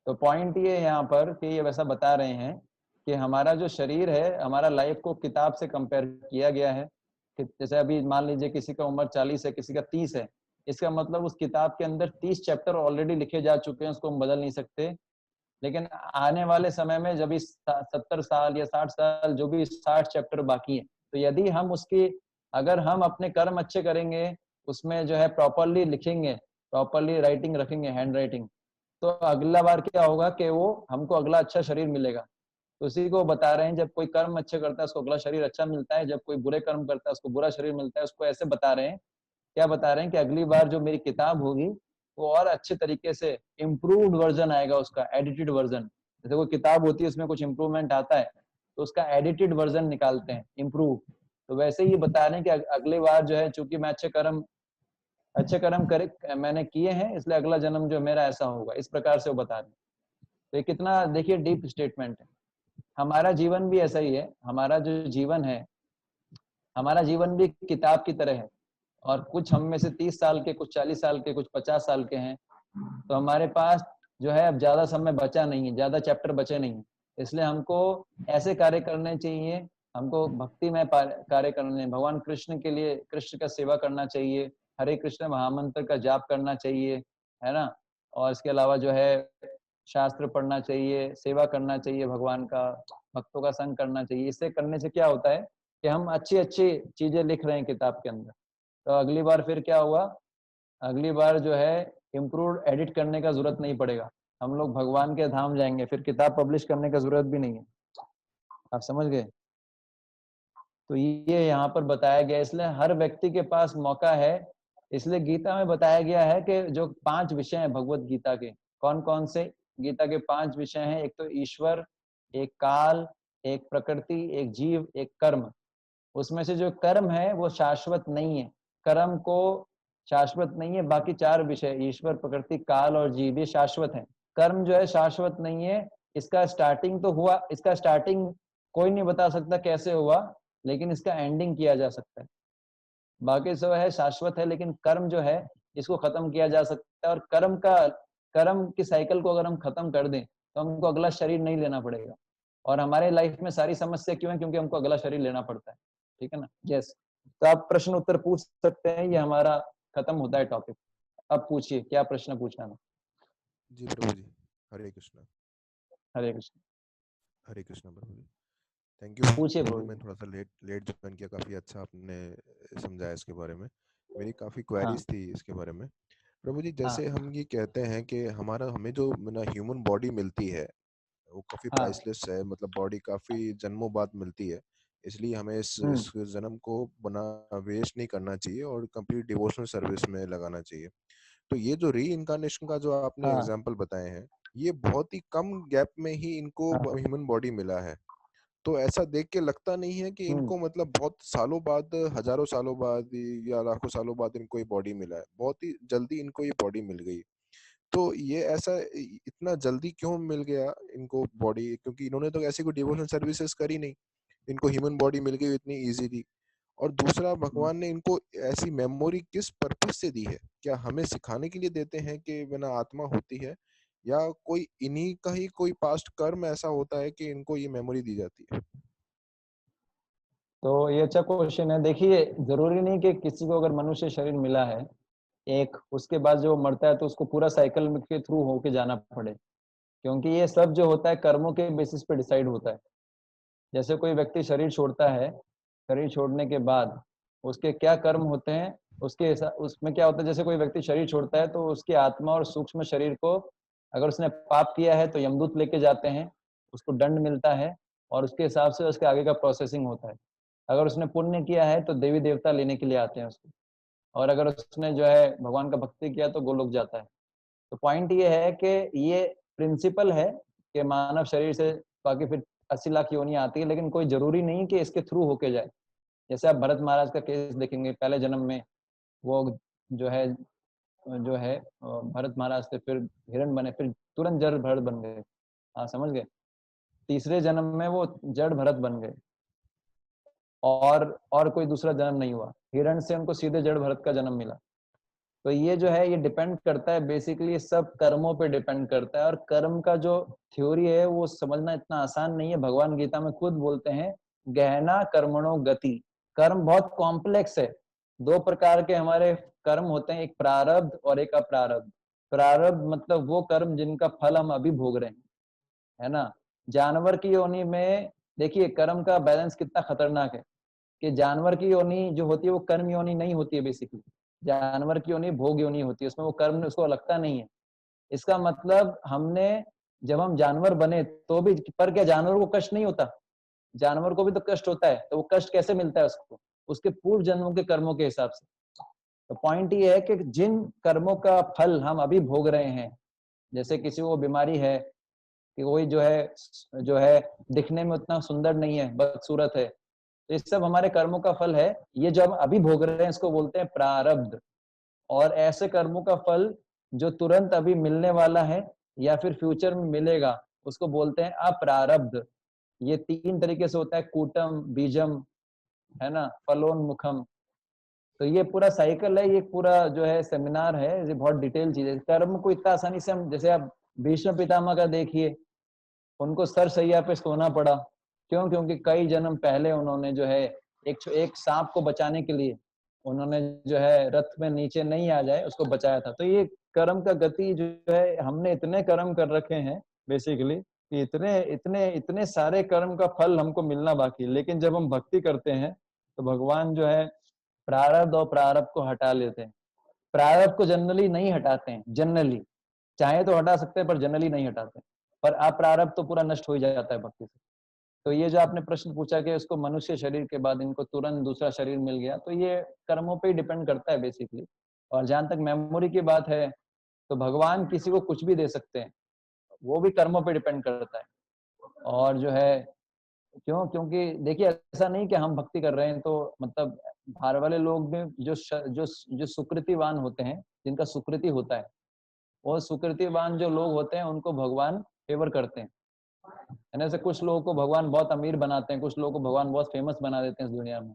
[SPEAKER 1] तो पॉइंट ये है यहाँ पर कि ये वैसा बता रहे हैं कि हमारा जो शरीर है, हमारा लाइफ को किताब से कंपेयर किया गया है। कि जैसे अभी मान लीजिए किसी का उम्र 40 है, किसी का 30 है, इसका मतलब उस किताब के अंदर 30 चैप्टर ऑलरेडी लिखे जा चुके हैं, उसको हम बदल नहीं सकते। लेकिन आने वाले समय में जब इस 70 साल या 60 साल, जो भी 60 चैप्टर बाकी है, तो यदि हम अगर हम अपने कर्म अच्छे करेंगे, उसमें जो है प्रॉपरली लिखेंगे, प्रॉपरली राइटिंग रखेंगे, हैंड राइटिंग, तो अगला बार क्या होगा कि वो हमको अगला अच्छा शरीर मिलेगा। तो उसी को बता रहे हैं, जब कोई कर्म अच्छे करता है उसको अगला शरीर अच्छा मिलता है, जब कोई बुरे कर्म करता है उसको बुरा शरीर मिलता है। उसको ऐसे बता रहे हैं, क्या बता रहे हैं कि अगली बार जो मेरी किताब होगी वो और अच्छे तरीके से इम्प्रूव्ड वर्जन आएगा, उसका एडिटेड वर्जन। जैसे कोई किताब होती है उसमें कुछ इम्प्रूवमेंट आता है तो उसका एडिटेड वर्जन निकालते हैं, इम्प्रूव। तो वैसे ही बता रहे हैं कि अगली बार जो है, चूंकि मैं अच्छे कर्म करे मैंने किए हैं, इसलिए अगला जन्म जो मेरा ऐसा होगा, इस प्रकार से वो बता रहे हैं। तो ये कितना देखिए डीप स्टेटमेंट है। हमारा जीवन भी ऐसा ही है। हमारा जो जीवन है, हमारा जीवन भी किताब की तरह है, और कुछ हम में से 30 साल के, कुछ 40 साल के, कुछ 50 साल के हैं। तो हमारे पास जो है अब ज्यादा समय बचा नहीं है, ज्यादा चैप्टर बचे नहीं है, इसलिए हमको ऐसे कार्य करने चाहिए, हमको भक्ति में कार्य करने, भगवान कृष्ण के लिए कृष्ण का सेवा करना चाहिए, हरे कृष्ण महामंत्र का जाप करना चाहिए, है ना। और इसके अलावा जो है शास्त्र पढ़ना चाहिए, सेवा करना चाहिए भगवान का, भक्तों का संग करना चाहिए। इससे करने से क्या होता है कि हम अच्छी अच्छी चीजें लिख रहे हैं किताब के अंदर। तो अगली बार फिर क्या हुआ, अगली बार जो है इम्प्रूव्ड एडिट करने का जरूरत नहीं पड़ेगा, हम लोग भगवान के धाम जाएंगे, फिर किताब पब्लिश करने का जरूरत भी नहीं है। आप समझ गए? तो ये यहाँ पर बताया गया, इसलिए हर व्यक्ति के पास मौका है। इसलिए गीता में बताया गया है कि जो 5 विषय हैं भगवत गीता के, कौन कौन से गीता के 5 विषय हैं? एक तो ईश्वर, एक काल, एक प्रकृति, एक जीव, एक कर्म। उसमें से जो कर्म है वो शाश्वत नहीं है, कर्म को शाश्वत नहीं है। बाकी 4 विषय, ईश्वर, प्रकृति, काल और जीव, ये शाश्वत है। कर्म जो है शाश्वत नहीं है। इसका स्टार्टिंग तो हुआ, इसका स्टार्टिंग कोई नहीं बता सकता कैसे हुआ, लेकिन इसका एंडिंग किया जा सकता है। बाकी सब है शाश्वत है, लेकिन कर्म जो है इसको खत्म किया जा सकता है। और कर्म की साइकिल को अगर हम खत्म कर दें तो हमको अगला शरीर नहीं लेना पड़ेगा। और हमारे लाइफ में सारी समस्या क्यों है? क्योंकि हमको अगला शरीर लेना पड़ता है। ठीक है ना? यस। तो आप प्रश्न उत्तर पूछ सकते हैं, ये हमारा खत्म होता है टॉपिक। अब पूछिए क्या प्रश्न पूछना है।
[SPEAKER 5] जी प्रभु जी, हरे कृष्णा।
[SPEAKER 1] हरे कृष्ण।
[SPEAKER 5] हरे कृष्णा प्रभु जी, थैंक यू।
[SPEAKER 1] पूछिए
[SPEAKER 5] प्रभु,
[SPEAKER 1] प्रभु।
[SPEAKER 5] मैं थोड़ा सा लेट ज्वाइन किया, काफ़ी अच्छा आपने समझाया इसके बारे में। मेरी काफ़ी क्वेरीज थी इसके बारे में। प्रभु जी,
[SPEAKER 1] हाँ
[SPEAKER 5] जैसे हम ये कहते हैं कि हमें जो ह्यूमन बॉडी मिलती है वो काफी
[SPEAKER 1] हाँ।
[SPEAKER 5] प्राइसलेस है, मतलब बॉडी काफी जन्मों बाद मिलती है, इसलिए हमें इस जन्म को बना वेस्ट नहीं करना चाहिए और कंप्लीट डिवोशनल सर्विस में लगाना चाहिए। तो ये जो री इनकारनेशन का जो आपने
[SPEAKER 1] हाँ
[SPEAKER 5] एग्जांपल बताए हैं, ये बहुत ही कम गैप में ही इनको
[SPEAKER 1] हाँ।
[SPEAKER 5] ह्यूमन बॉडी मिला है। तो ऐसा देख के लगता नहीं है कि इनको मतलब बहुत सालों बाद, हजारों सालों बाद या लाखों सालों बाद इनको ये बॉडी मिला है, बहुत ही जल्दी इनको ये बॉडी मिल गई। तो ये ऐसा इतना जल्दी क्यों मिल गया इनको बॉडी? क्योंकि इन्होंने तो ऐसी कोई डिवोशनल सर्विसेज करी नहीं, इनको ह्यूमन बॉडी मिल गई इतनी इजीली। और दूसरा, भगवान ने इनको ऐसी मेमोरी किस पर्पस से दी है? क्या हमें सिखाने के लिए देते हैं कि बिना आत्मा होती है, या कोई इन्हीं का ही कोई पास्ट कर्म ऐसा होता है कि इनको ये मेमोरी दी जाती है?
[SPEAKER 1] तो ये अच्छा क्वेश्चन है। देखिए, जरूरी नहीं कि किसी को अगर मनुष्य शरीर मिला है एक, उसके बाद जो मरता है तो उसको पूरा साइकिल के थ्रू होके जाना पड़े, क्योंकि ये सब जो होता है कर्मों के बेसिस पे डिसाइड होता है। जैसे कोई व्यक्ति शरीर छोड़ता है, शरीर छोड़ने के बाद उसके क्या कर्म होते हैं, उसमें क्या होता है। जैसे कोई व्यक्ति शरीर छोड़ता है तो उसकी आत्मा और सूक्ष्म शरीर को, अगर उसने पाप किया है तो यमदूत लेके जाते हैं, उसको दंड मिलता है और उसके हिसाब से उसके आगे का प्रोसेसिंग होता है। अगर उसने पुण्य किया है तो देवी देवता लेने के लिए आते हैं उसको, और अगर उसने जो है भगवान का भक्ति किया तो गोलोक जाता है। तो पॉइंट ये है कि ये प्रिंसिपल है कि मानव शरीर से बाकी फिर 80 लाख योनियां आती है, लेकिन कोई जरूरी नहीं कि इसके थ्रू होके जाए। जैसे आप भरत महाराज का केस देखेंगे, पहले जन्म में वो जो है भरत महाराज से फिर हिरण बने, फिर तुरंत जड़ भरत बन गए। हाँ, समझ गए। तीसरे जन्म में वो जड़ भरत बन गए, और कोई दूसरा जन्म नहीं हुआ। हिरण से उनको सीधे जड़ भरत का जन्म मिला। तो ये जो है ये डिपेंड करता है, बेसिकली सब कर्मों पे डिपेंड करता है। और कर्म का जो थ्योरी है वो समझना इतना आसान नहीं है। भगवान गीता में खुद बोलते हैं, गहना कर्मणो गति। कर्म बहुत कॉम्प्लेक्स है। दो प्रकार के हमारे कर्म होते हैं, एक प्रारब्ध और एक अप्रारब्ध। प्रारब्ध मतलब वो कर्म जिनका फल हम अभी भोग रहे हैं, है ना। जानवर की योनि में देखिए कर्म का बैलेंस कितना खतरनाक है, कि जानवर की योनि जो होती है वो कर्म योनि नहीं होती है। बेसिकली जानवर की योनि भोग योनि होती है, उसमें वो कर्म उसको लगता नहीं है। इसका मतलब हमने, जब हम जानवर बने तो भी, पर क्या जानवर को कष्ट नहीं होता? जानवर को भी तो कष्ट होता है। तो वो कष्ट कैसे मिलता है उसको? उसके पूर्व जन्मों के कर्मों के हिसाब से। तो पॉइंट ये है कि जिन कर्मों का फल हम अभी भोग रहे हैं, जैसे किसी को बीमारी है कि कोई जो है दिखने में उतना सुंदर नहीं है, बदसूरत है, तो ये सब हमारे कर्मों का फल है। ये जो हम अभी भोग रहे हैं इसको बोलते हैं प्रारब्ध। और ऐसे कर्मों का फल जो तुरंत अभी मिलने वाला है या फिर फ्यूचर में मिलेगा, उसको बोलते हैं अप्रारब्ध। ये तीन तरीके से होता है, कूटम, बीजम, है ना, फलोन्मुखम। तो ये पूरा साइकिल है, ये पूरा जो है सेमिनार है, ये बहुत डिटेल चीज है। कर्म को इतना आसानी से हम, जैसे आप भीष्म पितामह का देखिए, उनको सरसैया पे सोना पड़ा। क्यों? क्योंकि कई जन्म पहले उन्होंने जो है एक सांप को बचाने के लिए उन्होंने जो है रथ में नीचे नहीं आ जाए उसको बचाया था। तो ये कर्म का गति जो है, हमने इतने कर्म कर रखे हैं बेसिकली कि इतने इतने इतने सारे कर्म का फल हमको मिलना बाकी है। लेकिन जब हम भक्ति करते हैं तो भगवान जो है प्रारब्ध और प्रारब्ध को हटा लेते हैं। प्रारब्ध को जनरली नहीं हटाते हैं, जनरली चाहे तो हटा सकते हैं पर जनरली नहीं हटाते। पर अप्रारब्ध तो पूरा नष्ट हो ही जाता है भक्ति से। तो ये जो आपने प्रश्न पूछा कि उसको मनुष्य शरीर के बाद इनको तुरंत दूसरा शरीर मिल गया, तो ये कर्मों पे ही डिपेंड करता है बेसिकली। और जहां तक मेमोरी की बात है, तो भगवान किसी को कुछ भी दे सकते हैं, वो भी कर्मों पे डिपेंड करता है। और जो है, क्यों? क्योंकि देखिए ऐसा नहीं कि हम भक्ति कर रहे हैं तो मतलब, बाहर वाले लोग में जो सुकृतिवान होते हैं, जिनका सुकृति होता है, वो सुकृतिवान जो लोग होते हैं उनको भगवान फेवर करते हैं। ऐसे कुछ लोगों को भगवान बहुत अमीर बनाते हैं, कुछ लोगों को भगवान बहुत फेमस बना देते हैं इस दुनिया में,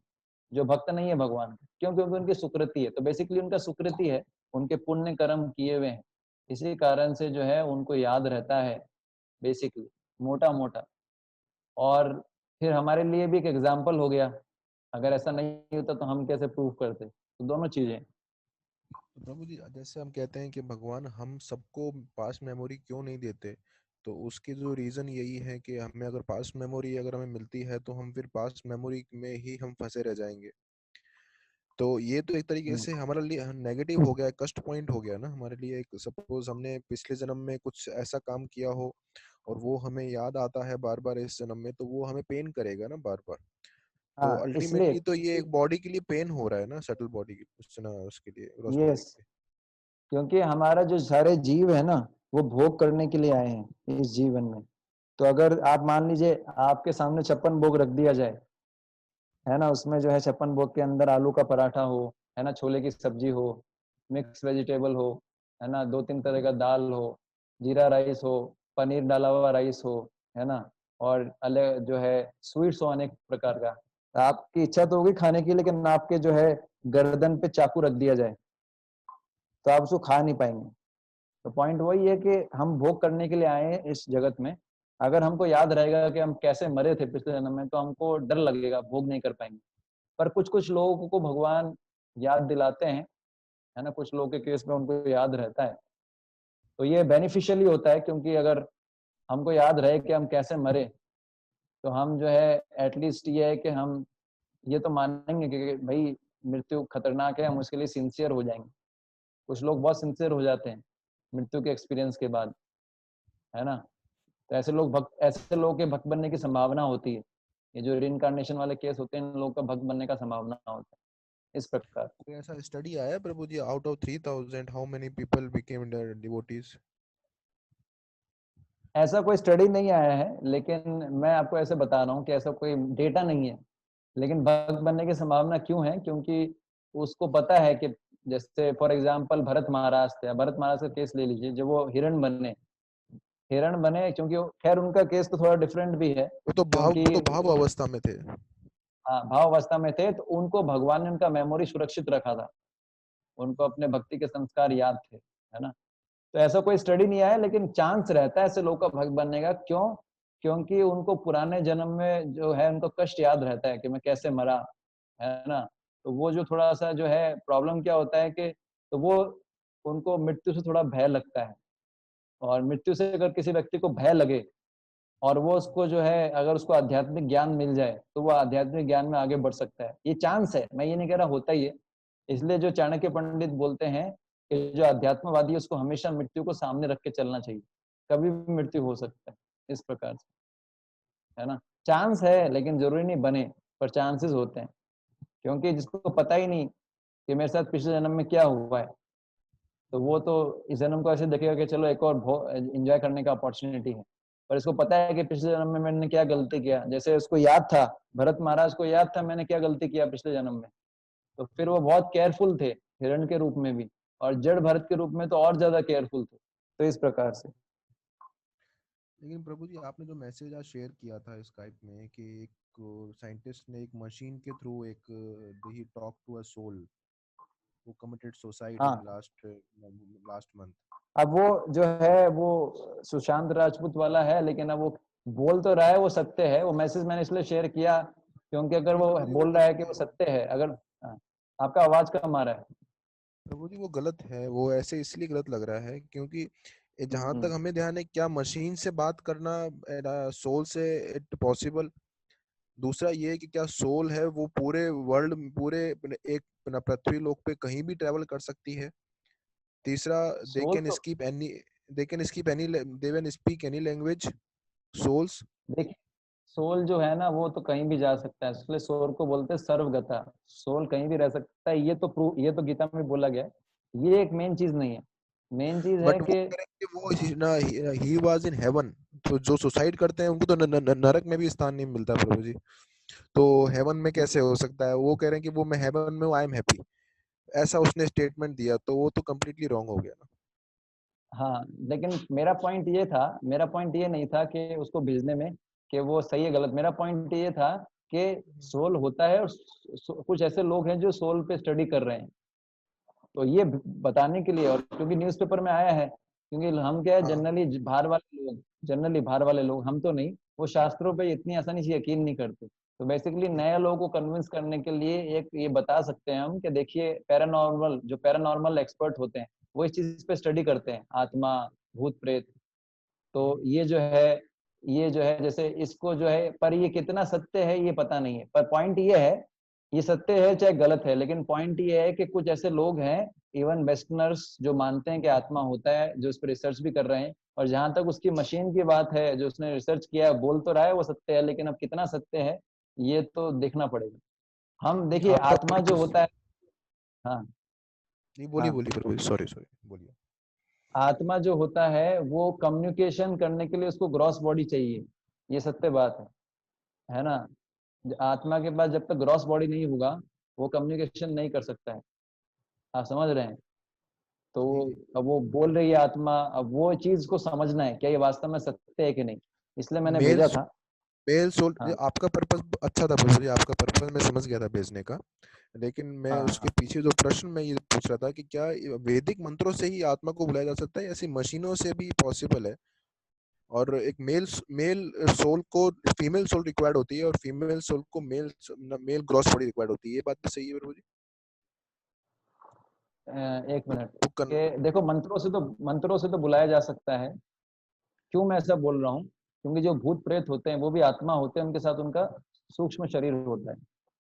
[SPEAKER 1] जो भक्त नहीं है भगवान के। क्यों? क्योंकि उनकी सुकृति है। तो बेसिकली उनका सुकृति है, उनके पुण्य कर्म किए हुए हैं, इसी कारण से जो है उनको याद रहता है बेसिकली, मोटा मोटा। और फिर हमारे लिए भी एक एग्जाम्पल हो गया। अगर ऐसा नहीं होता तो हम कैसे प्रूव करते? तो दोनों चीजें।
[SPEAKER 5] तो प्रभु जी, जैसे हम कहते हैं कि भगवान हम सबको पास्ट मेमोरी क्यों नहीं देते, तो उसकी जो रीज़न यही है कि हमें अगर पास्ट मेमोरी अगर हमें मिलती है तो हम फिर पास्ट मेमोरी में ही हम फंसे रह जाएंगे। तो ये तो एक तरीके से हमारे लिए नेगेटिव हो गया, कष्ट पॉइंट हो गया ना हमारे लिए। एक सपोज हमने पिछले जन्म में कुछ ऐसा काम किया हो और वो हमें याद आता है बार बार इस जन्म में, तो वो हमें पेन करेगा ना बार बार। तो
[SPEAKER 1] हाँ इसलिए
[SPEAKER 5] अल्टीमेटली तो ये एक बॉडी के लिए पेन हो रहा है ना, सटल बॉडी उसके लिए, ग्रॉस बॉडी
[SPEAKER 1] यस,
[SPEAKER 5] के लिए।
[SPEAKER 1] क्योंकि हमारा जो सारे जीव है ना वो भोग करने के लिए आए हैं इस जीवन में। तो अगर आप मान लीजिए आपके सामने 56 भोग रख दिया जाए, है ना, उसमें जो है 56 भोग के अंदर आलू का पराठा हो, है ना, छोले की सब्जी हो, मिक्स वेजिटेबल हो, है ना, 2-3 तरह का दाल हो, जीरा राइस हो, पनीर डाला हुआ राइस हो, है ना, और अलग जो है स्वीट्स हो अनेक प्रकार का। तो आपकी इच्छा तो होगी खाने की, लेकिन आपके जो है गर्दन पे चाकू रख दिया जाए तो आप उसको खा नहीं पाएंगे। तो पॉइंट वही है कि हम भोग करने के लिए आए हैं इस जगत में। अगर हमको याद रहेगा कि हम कैसे मरे थे पिछले जन्म में, तो हमको डर लगेगा, भोग नहीं कर पाएंगे। पर कुछ कुछ लोगों को भगवान याद दिलाते हैं, है ना, कुछ लोगों के केस में उनको याद रहता है। तो ये बेनिफिशियली होता है, क्योंकि अगर हमको याद रहे कि हम कैसे मरे, तो हम जो है एटलीस्ट ये है कि हम ये तो मानेंगे कि भाई मृत्यु खतरनाक है, हम उसके लिए सिंसियर हो जाएंगे। कुछ लोग बहुत सिंसियर हो जाते हैं मृत्यु के एक्सपीरियंस के बाद, है ना। तो ऐसे लोगों के भक्त बनने की संभावना होती है। ये जो रिइंकार्नेशन वाले केस होते हैं, इन लोगों का भक्त बनने का संभावना होता है इस प्रकार।
[SPEAKER 5] कोई ऐसा स्टडी आया प्रभु जी, out of 3000 how many people became devotees?
[SPEAKER 1] ऐसा कोई स्टडी नहीं आया है, लेकिन मैं आपको ऐसे बता रहा हूँ कि ऐसा कोई डेटा नहीं है। लेकिन भक्त बनने की संभावना क्यों है? क्योंकि उसको पता है कि जैसे फॉर एग्जाम्पल भरत महाराज थे, भरत महाराज का केस ले लीजिए, जब वो हिरण बने, क्योंकि खैर उनका केस तो थोड़ा डिफरेंट भी है,
[SPEAKER 5] वो
[SPEAKER 1] क्योंकि
[SPEAKER 5] तो भाव अवस्था में थे।
[SPEAKER 1] हाँ भाव अवस्था में थे, तो उनको भगवान ने उनका मेमोरी सुरक्षित रखा था, उनको अपने भक्ति के संस्कार याद थे, है ना। तो ऐसा कोई स्टडी नहीं आया, लेकिन चांस रहता है ऐसे लोग का भक्त बनने का। क्यों? क्योंकि उनको पुराने जन्म में जो है उनको कष्ट याद रहता है कि मैं कैसे मरा, है ना। तो वो जो थोड़ा सा जो है प्रॉब्लम क्या होता है कि तो वो उनको मृत्यु से थोड़ा भय लगता है। और मृत्यु से अगर किसी व्यक्ति को भय लगे और वो उसको जो है अगर उसको आध्यात्मिक ज्ञान मिल जाए, तो वो आध्यात्मिक ज्ञान में आगे बढ़ सकता है। ये चांस है, मैं ये नहीं कह रहा होता ही है। इसलिए जो चाणक्य पंडित बोलते हैं कि जो अध्यात्मवादी है उसको हमेशा मृत्यु को सामने रख के चलना चाहिए, कभी भी मृत्यु हो सकता है, इस प्रकार से, है ना। चांस है लेकिन जरूरी नहीं बने, पर चांसेस होते हैं। क्योंकि जिसको पता ही नहीं कि मेरे साथ पिछले जन्म में क्या हुआ है, तो वो तो इस जन्म को ऐसे देखेगा कि चलो एक और एंजॉय करने का अपॉर्चुनिटी है। पर इसको पता है कि पिछले जन्म में मैंने क्या गलती किया, जैसे उसको याद था, भरत महाराज को याद था मैंने क्या गलती किया पिछले जन्म में, तो फिर वो बहुत केयरफुल थे हिरण के रूप में भी, और जड़ भरत के रूप में तो और ज्यादा केयरफुल थे। तो इस प्रकार से।
[SPEAKER 5] लेकिन प्रभु जी, आपने जो मैसेज आज शेयर किया था स्काइप में कि एक साइंटिस्ट ने एक मशीन के थ्रू एक ही talk to a soul who committed suicide in
[SPEAKER 1] हाँ,
[SPEAKER 5] last month.
[SPEAKER 1] अब वो जो है वो सुशांत राजपूत वाला है, लेकिन अब वो बोल तो रहा है वो सत्य है। वो मैसेज मैंने इसलिए शेयर किया क्योंकि अगर
[SPEAKER 5] लेकिन
[SPEAKER 1] वो
[SPEAKER 5] प्रभु जी वो
[SPEAKER 1] बोल रहा है
[SPEAKER 5] गलत
[SPEAKER 1] कि
[SPEAKER 5] है।
[SPEAKER 1] वो सत्य है, अगर हाँ, आपका आवाज कम आ रहा है।
[SPEAKER 5] प्रभु जी वो गलत है, वो ऐसे इसलिए गलत लग रहा है क्योंकि जहां तक
[SPEAKER 1] हम्म,
[SPEAKER 5] हमें ध्यान है, क्या मशीन से बात करना सोल से इट पॉसिबल? दूसरा ये है कि क्या सोल है वो पूरे वर्ल्ड, पूरे एक पृथ्वी लोक पे कहीं भी ट्रेवल कर सकती है? तीसरा, they
[SPEAKER 1] soul
[SPEAKER 5] can
[SPEAKER 1] to
[SPEAKER 5] skip any they can skip any they can speak any language, souls.
[SPEAKER 1] देखिए, सोल जो है ना वो तो कहीं भी जा सकता है, इसलिए सोल को बोलते हैं सर्वगता। सोल कहीं भी रह सकता है, ये तो गीता में बोला गया है। ये एक मेन चीज नहीं है। मेन चीज है
[SPEAKER 5] बट वो
[SPEAKER 1] कि
[SPEAKER 5] करेंगे वो ना, ही वाज इन हेवन। तो जो सुसाइड करते हैं उनको तो नरक में भी स्थान नहीं मिलता प्रभु जी। तो हेवन में कैसे हो सकता है? वो कह रहे हैं कि वो मैं हेवन में हूँ, आई एम हैप्पी, ऐसा उसने स्टेटमेंट दिया, तो वो तो कम्प्लीटली रॉन्ग हो गया ना।
[SPEAKER 1] हाँ, लेकिन मेरा पॉइंट ये नहीं था कि उसको भेजने में कि वो सही है गलत। मेरा पॉइंट ये था कि सोल होता है, और कुछ ऐसे लोग हैं जो सोल पे स्टडी कर रहे हैं। तो ये बताने के लिए, और क्योंकि न्यूज़पेपर में आया है, क्योंकि हम क्या है
[SPEAKER 5] हाँ।
[SPEAKER 1] जनरली बाहर वाले लोग, हम तो नहीं, वो शास्त्रों पे इतनी आसानी से यकीन नहीं करते। तो बेसिकली नए लोगों को कन्विंस करने के लिए एक ये बता सकते हैं हम कि देखिए, पैरानॉर्मल एक्सपर्ट होते हैं वो इस चीज पे स्टडी करते हैं, आत्मा, भूत प्रेत। तो ये जो है जैसे इसको जो है, पर ये कितना सत्य है ये पता नहीं है। पर पॉइंट ये है ये सत्य है चाहे गलत है, लेकिन पॉइंट ये है कि कुछ ऐसे लोग हैं, इवन वेस्टर्नर्स, जो मानते हैं कि आत्मा होता है, जो इस पर रिसर्च भी कर रहे हैं, और जहां तक उसकी मशीन की बात है, जो उसने रिसर्च किया है, बोल तो रहा है वो सत्य है, लेकिन अब कितना सत्य है ये तो देखना पड़ेगा। हम देखिए
[SPEAKER 5] आपका
[SPEAKER 1] आत्मा जो होता है, हाँ
[SPEAKER 5] नहीं बोलिए
[SPEAKER 1] हाँ,
[SPEAKER 5] बोलिए प्रभु, सॉरी सॉरी, बोलिए।
[SPEAKER 1] आत्मा जो होता है वो कम्युनिकेशन करने के लिए उसको ग्रॉस बॉडी चाहिए, ये सत्य बात है ना। आत्मा के पास जब तक ग्रॉस बॉडी नहीं होगा वो कम्युनिकेशन नहीं कर सकता है, आप समझ रहे हैं। तो
[SPEAKER 5] जी जी।
[SPEAKER 1] अब वो बोल रही है आत्मा, अब वो चीज को समझना है क्या ये वास्तव में सत्य है कि नहीं, इसलिए मैंने
[SPEAKER 5] मेल
[SPEAKER 1] भेजा था।
[SPEAKER 5] मेल सोल,
[SPEAKER 1] हाँ
[SPEAKER 5] आपका पर्पस अच्छा था प्रभु जी, आपका पर्पस मैं समझ गया था भेजने का। लेकिन मैं
[SPEAKER 1] हाँ
[SPEAKER 5] उसके पीछे जो प्रश्न मैं ये पूछ रहा था कि क्या वैदिक मंत्रों से ही आत्मा को बुलाया जा सकता है, ऐसी मशीनों से भी पॉसिबल है? और एक मेल सोल को फीमेल सोल रिक्वायर्ड होती है, और फीमेल सोल को मेल ग्रॉस बॉडी रिक्वायर्ड होती है, ये बात भी सही है प्रभु जी?
[SPEAKER 1] एक मिनट,
[SPEAKER 5] तो
[SPEAKER 1] कि देखो मंत्रों से तो बुलाया जा सकता है। क्यों मैं ऐसा बोल रहा हूँ, क्योंकि जो भूत प्रेत होते हैं वो भी आत्मा होते हैं, उनके साथ उनका सूक्ष्म शरीर होता है,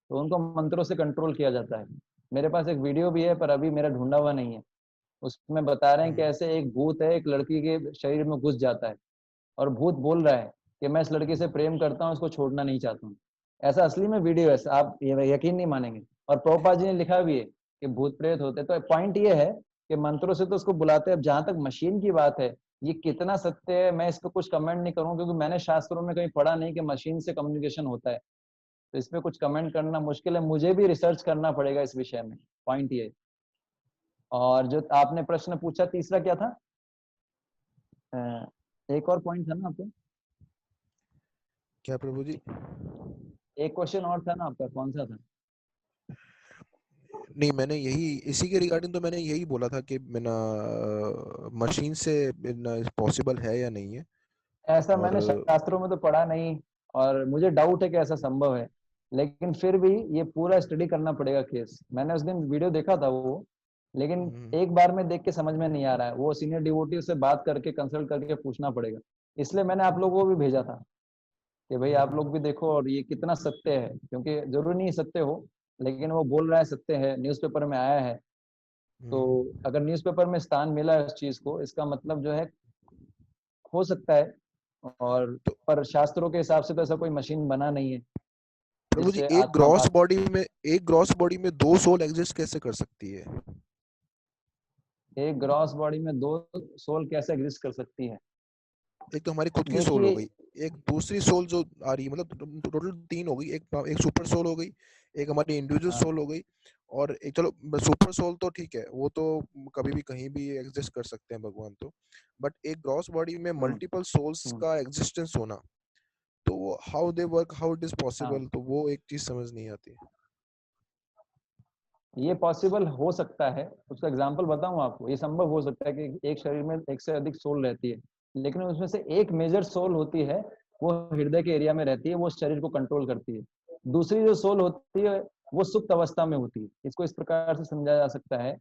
[SPEAKER 1] तो उनको मंत्रों से कंट्रोल किया जाता है। मेरे पास एक वीडियो भी है पर अभी मेरा ढूंढा हुआ नहीं है, उसमें बता रहे हैं कि ऐसे एक भूत है, एक लड़की के शरीर में घुस जाता है, और भूत बोल रहा है कि मैं इस लड़की से प्रेम करता हूँ, इसको छोड़ना नहीं चाहता हूँ। ऐसा असली में वीडियो है, आप यकीन नहीं मानेंगे। और प्रभुपाद जी ने लिखा भी है कि भूत प्रेत होते हैं। तो पॉइंट ये है कि मंत्रों से तो उसको बुलाते हैं। अब जहां तक मशीन की बात है, ये कितना सत्य है मैं इस पर कुछ कमेंट नहीं करूँ, क्योंकि मैंने शास्त्रों में कहीं पढ़ा नहीं कि मशीन से कम्युनिकेशन होता है, तो इस पे कुछ कमेंट करना मुश्किल है, मुझे भी रिसर्च करना पड़ेगा इस विषय में। पॉइंट ये। और जो आपने प्रश्न पूछा तीसरा क्या था, एक और पॉइंट था ना आपका,
[SPEAKER 5] क्या प्रभु जी?
[SPEAKER 1] एक क्वेश्चन और था ना आपका, कौन सा था?
[SPEAKER 5] नहीं, मैंने यही, इसी के रिगार्डिंग तो मैंने यही बोला था कि बिना मशीन से पॉसिबल है या नहीं है।
[SPEAKER 1] ऐसा
[SPEAKER 5] और
[SPEAKER 1] मैंने शास्त्रों में तो पढ़ा नहीं, और मुझे डाउट है कि ऐसा संभव है, लेकिन फिर भी ये पूरा स्टडी करना पड़ेगा केस। मैंने उस दिन वीडियो देखा था वो, लेकिन एक बार में देख के समझ में नहीं आ रहा है, वो सीनियर डिवोटी से बात करके कंसल्ट करके पूछना पड़ेगा। इसलिए मैंने आप लोगों को भी भेजा था कि भाई आप लोग भी देखो और ये कितना सत्य है, क्योंकि जरूरी नहीं सत्य हो, लेकिन वो बोल रहा है सत्य है, न्यूज़पेपर में आया है। तो अगर न्यूज़पेपर में स्थान मिला है उस चीज को, इसका मतलब जो है हो सकता है। और
[SPEAKER 5] तो
[SPEAKER 1] पर शास्त्रों के हिसाब से तो ऐसा कोई मशीन बना नहीं है
[SPEAKER 5] प्रभु जी,
[SPEAKER 1] जिससे आत्मा बात।
[SPEAKER 5] एक ग्रॉस बॉडी में दो सोल एग्जिस्ट कैसे कर सकती है?
[SPEAKER 1] एक ग्रॉस बॉडी में दो सोल कैसे एग्जिस्ट कर सकती है?
[SPEAKER 5] एक तो हमारी खुद की सोल हो
[SPEAKER 1] देखिए,
[SPEAKER 5] गई, एक दूसरी सोल जो आ रही है, मतलब टोटल तीन हो गई, एक सुपर सोल हो गई, एक हमारी इंडिविजुअल
[SPEAKER 1] हाँ,
[SPEAKER 5] सोल हो गई, और एक, चलो सुपर सोल तो ठीक है, वो तो कभी भी कहीं भी एग्जिस्ट कर सकते हैं भगवान तो, बट एक ग्रॉस बॉडी में
[SPEAKER 1] हम्म,
[SPEAKER 5] मल्टीपल सोल्स
[SPEAKER 1] हम्म,
[SPEAKER 5] का एग्जिस्टेंस होना, तो वो how they work, how it is
[SPEAKER 1] हाँ,
[SPEAKER 5] पॉसिबल, तो वो एक चीज समझ नहीं आती।
[SPEAKER 1] ये पॉसिबल हो सकता है। उसका एग्जांपल बताऊं आपको, ये संभव हो सकता है कि एक शरीर में एक से अधिक सोल रहती है, लेकिन उसमें से एक मेजर सोल होती है, वो हृदय के एरिया में रहती है, वो शरीर को कंट्रोल करती है। दूसरी जो सोल होती है वो सुप्त अवस्था में होती है। इसको इस प्रकार से समझा जा सकता है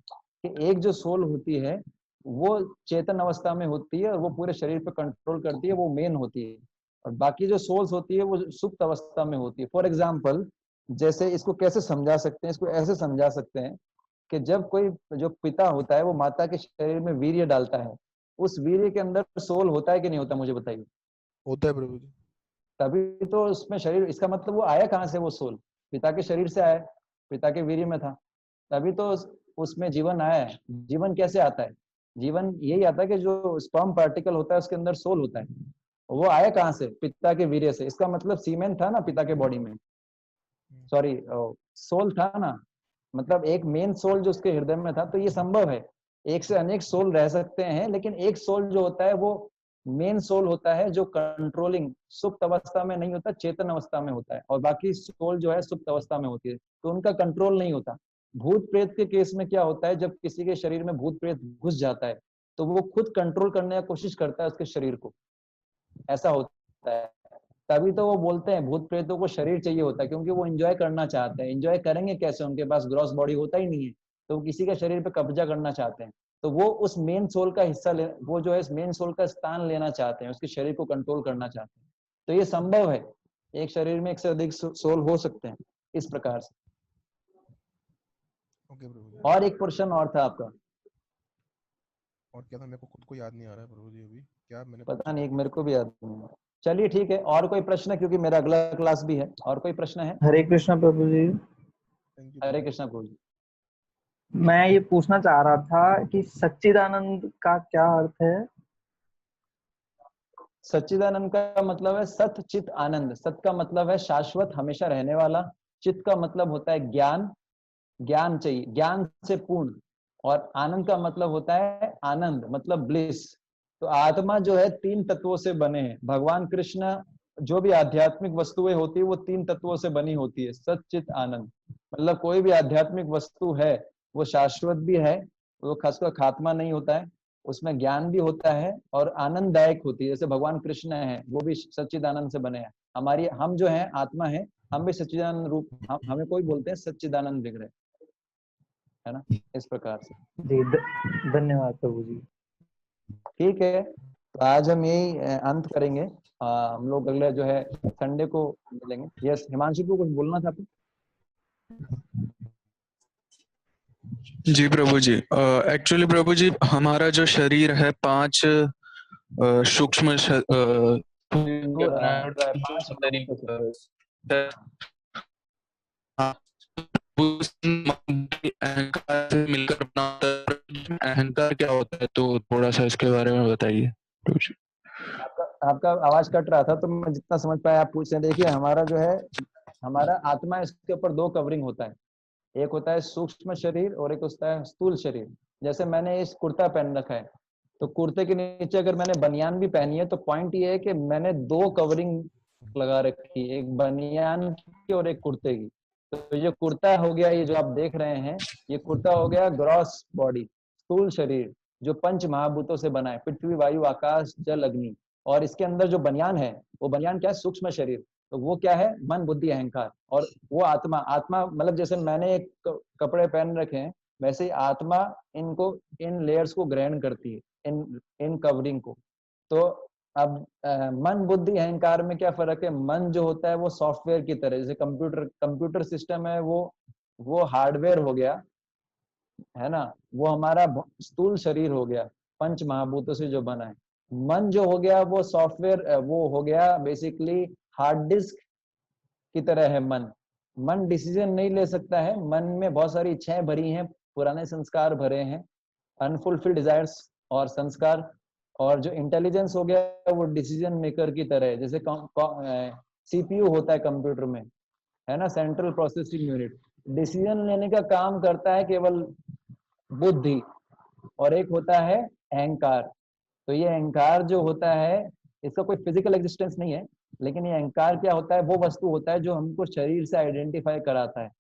[SPEAKER 1] कि एक जो सोल होती है वो चेतन अवस्था में होती है और वो पूरे शरीर पर कंट्रोल करती है, वो मेन होती है। और बाकी जो सोल्स होती है वो सुप्त अवस्था में होती है। फॉर एग्जाम्पल, जैसे इसको कैसे समझा सकते हैं, इसको ऐसे समझा सकते हैं कि जब कोई जो पिता होता है वो माता के शरीर में वीर्य डालता है, उस वीर्य के अंदर सोल होता है कि नहीं होता, मुझे बताइए।
[SPEAKER 5] होता है प्रभु जी।
[SPEAKER 1] तभी तो उसमें शरीर, इसका मतलब वो आया कहाँ से, वो सोल पिता के शरीर से आया, पिता के वीर्य में था, तभी तो उसमें जीवन आया है। जीवन कैसे आता है? जीवन यही आता है कि जो स्पर्म पार्टिकल होता है उसके अंदर सोल होता है। वो आया कहाँ से? पिता के वीर्य से। इसका मतलब सीमेन था ना पिता के बॉडी में, सॉरी सोल था ना, मतलब एक मेन सोल जो उसके हृदय में था। तो ये संभव है, एक से अनेक सोल रह सकते हैं, लेकिन एक सोल जो होता है वो मेन सोल होता है, जो कंट्रोलिंग सुप्त अवस्था में नहीं होता, चेतन अवस्था में होता है, और बाकी सोल जो है सुप्त अवस्था में होती है, तो उनका कंट्रोल नहीं होता। भूत प्रेत के केस में क्या होता है, जब किसी के शरीर में भूत प्रेत घुस जाता है तो वो खुद कंट्रोल करने की कोशिश करता है उसके शरीर को, ऐसा होता है। तभी तो वो बोलते हैं भूत प्रेतों को शरीर चाहिए होता है, क्योंकि वो एंजॉय करना चाहते हैं। एंजॉय करेंगे कैसे, उनके पास ग्रॉस बॉडी होता ही नहीं है, तो वो किसी के शरीर पे कब्जा करना चाहते हैं। तो वो उस मेन सोल का हिस्सा वो जो है मेन सोल का स्थान लेना चाहते हैं, उसके शरीर को कंट्रोल करना चाहते हैं। तो ये संभव है, एक शरीर में एक से अधिक सोल हो सकते हैं इस प्रकार से।
[SPEAKER 5] ओके प्रभु जी।
[SPEAKER 1] और एक प्रश्न और था आपका,
[SPEAKER 5] और क्या था, मेरे को खुद को याद नहीं आ रहा है प्रभु जी अभी, क्या मैंने
[SPEAKER 1] पता
[SPEAKER 5] पूछा
[SPEAKER 1] नहीं,
[SPEAKER 5] था?
[SPEAKER 1] मेरे को भी याद नहीं है। चलिए ठीक है, और कोई प्रश्न है, क्योंकि मेरा अगला क्लास भी है। और कोई प्रश्न है?
[SPEAKER 8] हरे कृष्णा प्रभु जी।
[SPEAKER 5] थैंक यू
[SPEAKER 1] हरे
[SPEAKER 5] प्रभु।
[SPEAKER 1] कृष्णा प्रभु जी।
[SPEAKER 8] मैं ये पूछना चाह रहा था कि सच्चिदानंद का क्या अर्थ है?
[SPEAKER 1] सच्चिदानंद का मतलब है सत चित आनंद। सत का मतलब है शाश्वत, हमेशा रहने वाला। चित का मतलब होता है ज्ञान, ज्ञान चाहिए, ज्ञान से पूर्ण। और आनंद का मतलब होता है आनंद, मतलब ब्लिस। तो आत्मा जो है तीन तत्वों से बने हैं। भगवान कृष्ण, जो भी आध्यात्मिक वस्तुएं होती है वो तीन तत्वों से बनी होती है, सत चित आनंद। मतलब कोई भी आध्यात्मिक वस्तु है वो शाश्वत भी है, वो खासकर खात्मा नहीं होता है, उसमें ज्ञान भी होता है और आनंददायक होती है। जैसे भगवान कृष्ण है, वो भी सच्चिदानंद से बने हैं। हम जो है आत्मा है, हम भी सच्चिदानंद रूप, हमें कोई बोलते हैं सच्चिदानंद विग्रह, है ना, इस प्रकार से।
[SPEAKER 8] जी धन्यवाद प्रभु जी।
[SPEAKER 1] ठीक है, तो आज हम यही अंत करेंगे। हम लोग अगले जो है संडे को मिलेंगे। यस, हिमांशु को कुछ बोलना चाहते हैं?
[SPEAKER 2] जी प्रभु जी, एक्चुअली प्रभु जी हमारा जो शरीर है 5 सूक्ष्म
[SPEAKER 1] पांच महाभूतों से।
[SPEAKER 2] अहंकार से मिलकर बना होता है। अहंकार क्या होता है, तो थोड़ा सा इसके बारे में बताइए प्रभु जी।
[SPEAKER 1] आपका आवाज कट रहा था, तो मैं जितना समझ पाया आप पूछ रहे हैं। देखिए, हमारा जो है, हमारा आत्मा, इसके ऊपर दो कवरिंग होता है। एक होता है सूक्ष्म शरीर और एक होता है स्थूल शरीर। जैसे मैंने इस कुर्ता पहन रखा है, तो कुर्ते के नीचे अगर मैंने बनियान भी पहनी है, तो पॉइंट ये है कि मैंने दो कवरिंग लगा रखी है, एक बनियान की और एक कुर्ते की। तो ये कुर्ता हो गया, ये जो आप देख रहे हैं, ये कुर्ता हो गया ग्रॉस बॉडी, स्थूल शरीर, जो पंच महाभूतों से बना है, पृथ्वी, वायु, आकाश, जल, अग्नि। और इसके अंदर जो बनियान है, वो बनियान क्या है? सूक्ष्म शरीर। तो वो क्या है? मन, बुद्धि, अहंकार। और वो आत्मा, आत्मा मतलब जैसे मैंने एक कपड़े पहन रखे हैं, वैसे ही आत्मा इनको, इन लेयर्स को ग्रहण करती है, इन इन कवरिंग को। तो अब मन, बुद्धि, अहंकार में क्या फर्क है? मन जो होता है वो सॉफ्टवेयर की तरह, जैसे कंप्यूटर सिस्टम है, वो हार्डवेयर हो गया, है ना। वो हमारा स्थूल शरीर हो गया, पंच महाभूतों से जो बना है। मन जो हो गया वो सॉफ्टवेयर, वो हो गया बेसिकली हार्ड डिस्क की तरह है। मन डिसीजन नहीं ले सकता है, मन में बहुत सारी इच्छाएं भरी हैं, पुराने संस्कार भरे हैं, अनफुलफिल्ड डिजायर्स और संस्कार। और जो इंटेलिजेंस हो गया वो डिसीजन मेकर की तरह है, जैसे सीपीयू होता है कंप्यूटर में, है ना, सेंट्रल प्रोसेसिंग यूनिट। डिसीजन लेने का काम करता है केवल बुद्धि। और एक होता है अहंकार। तो ये अहंकार जो होता है, इसका कोई फिजिकल एग्जिस्टेंस नहीं है, लेकिन ये अहंकार क्या होता है? वो वस्तु होता है जो हमको शरीर से आइडेंटिफाई कराता है।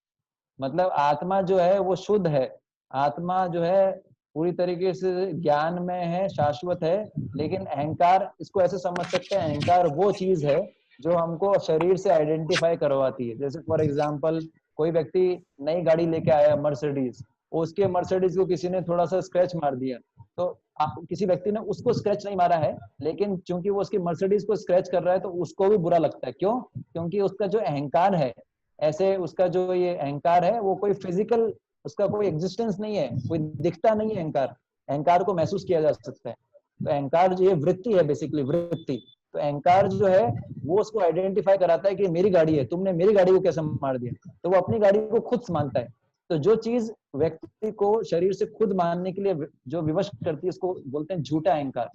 [SPEAKER 1] मतलब आत्मा जो है वो शुद्ध है, आत्मा जो है पूरी तरीके से ज्ञान में है, शाश्वत है। लेकिन अहंकार, इसको ऐसे समझ सकते हैं, अहंकार वो चीज है जो हमको शरीर से आइडेंटिफाई करवाती है। जैसे फॉर एग्जाम्पल, कोई व्यक्ति नई गाड़ी लेके आया मर्सिडीज, उसके मर्सिडीज को किसी ने थोड़ा सा स्क्रैच मार दिया, तो किसी व्यक्ति ने उसको स्क्रैच नहीं मारा है, लेकिन चूंकि वो उसकी मर्सिडीज को स्क्रैच कर रहा है, तो उसको भी बुरा लगता है। क्यों? क्योंकि उसका जो अहंकार है, ऐसे उसका जो ये अहंकार है, वो कोई फिजिकल, उसका कोई एग्जिस्टेंस नहीं है, कोई दिखता नहीं है। अहंकार, अहंकार को महसूस किया जा सकता है। तो अहंकार जो ये वृत्ति है, बेसिकली वृत्ति। तो अहंकार जो है वो उसको आइडेंटिफाई कराता है कि मेरी गाड़ी है, तुमने मेरी गाड़ी को कैसे मार दिया। तो वो अपनी गाड़ी को खुद मानता है। तो जो चीज व्यक्ति को शरीर से खुद मानने के लिए जो विवश करती है, उसको बोलते हैं झूठा अहंकार।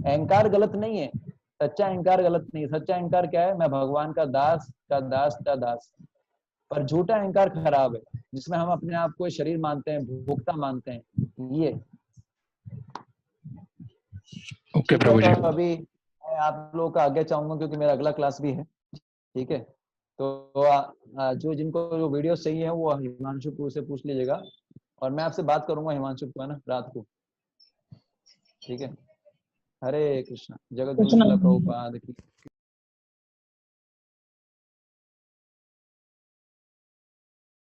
[SPEAKER 1] अहंकार गलत नहीं है, सच्चा अहंकार गलत नहीं है। सच्चा अहंकार क्या है? मैं भगवान का दास का दास का दास। पर झूठा अहंकार खराब है, जिसमें हम अपने आप को शरीर मानते हैं, भोक्ता मानते हैं। ये
[SPEAKER 2] ओके
[SPEAKER 1] ठीक है।
[SPEAKER 2] प्रभु
[SPEAKER 1] तो
[SPEAKER 2] जी।
[SPEAKER 1] अभी मैं आप लोगों का आगे चाहूंगा, क्योंकि मेरा अगला क्लास भी है। ठीक है, तो जो जिनको जो वीडियो सही है वो हिमांशु से पूछ लीजिएगा, और मैं आपसे बात करूंगा हिमांशु को, है ना, रात को। ठीक है। हरे कृष्णा। जगत गुरु श्रील प्रभुपाद की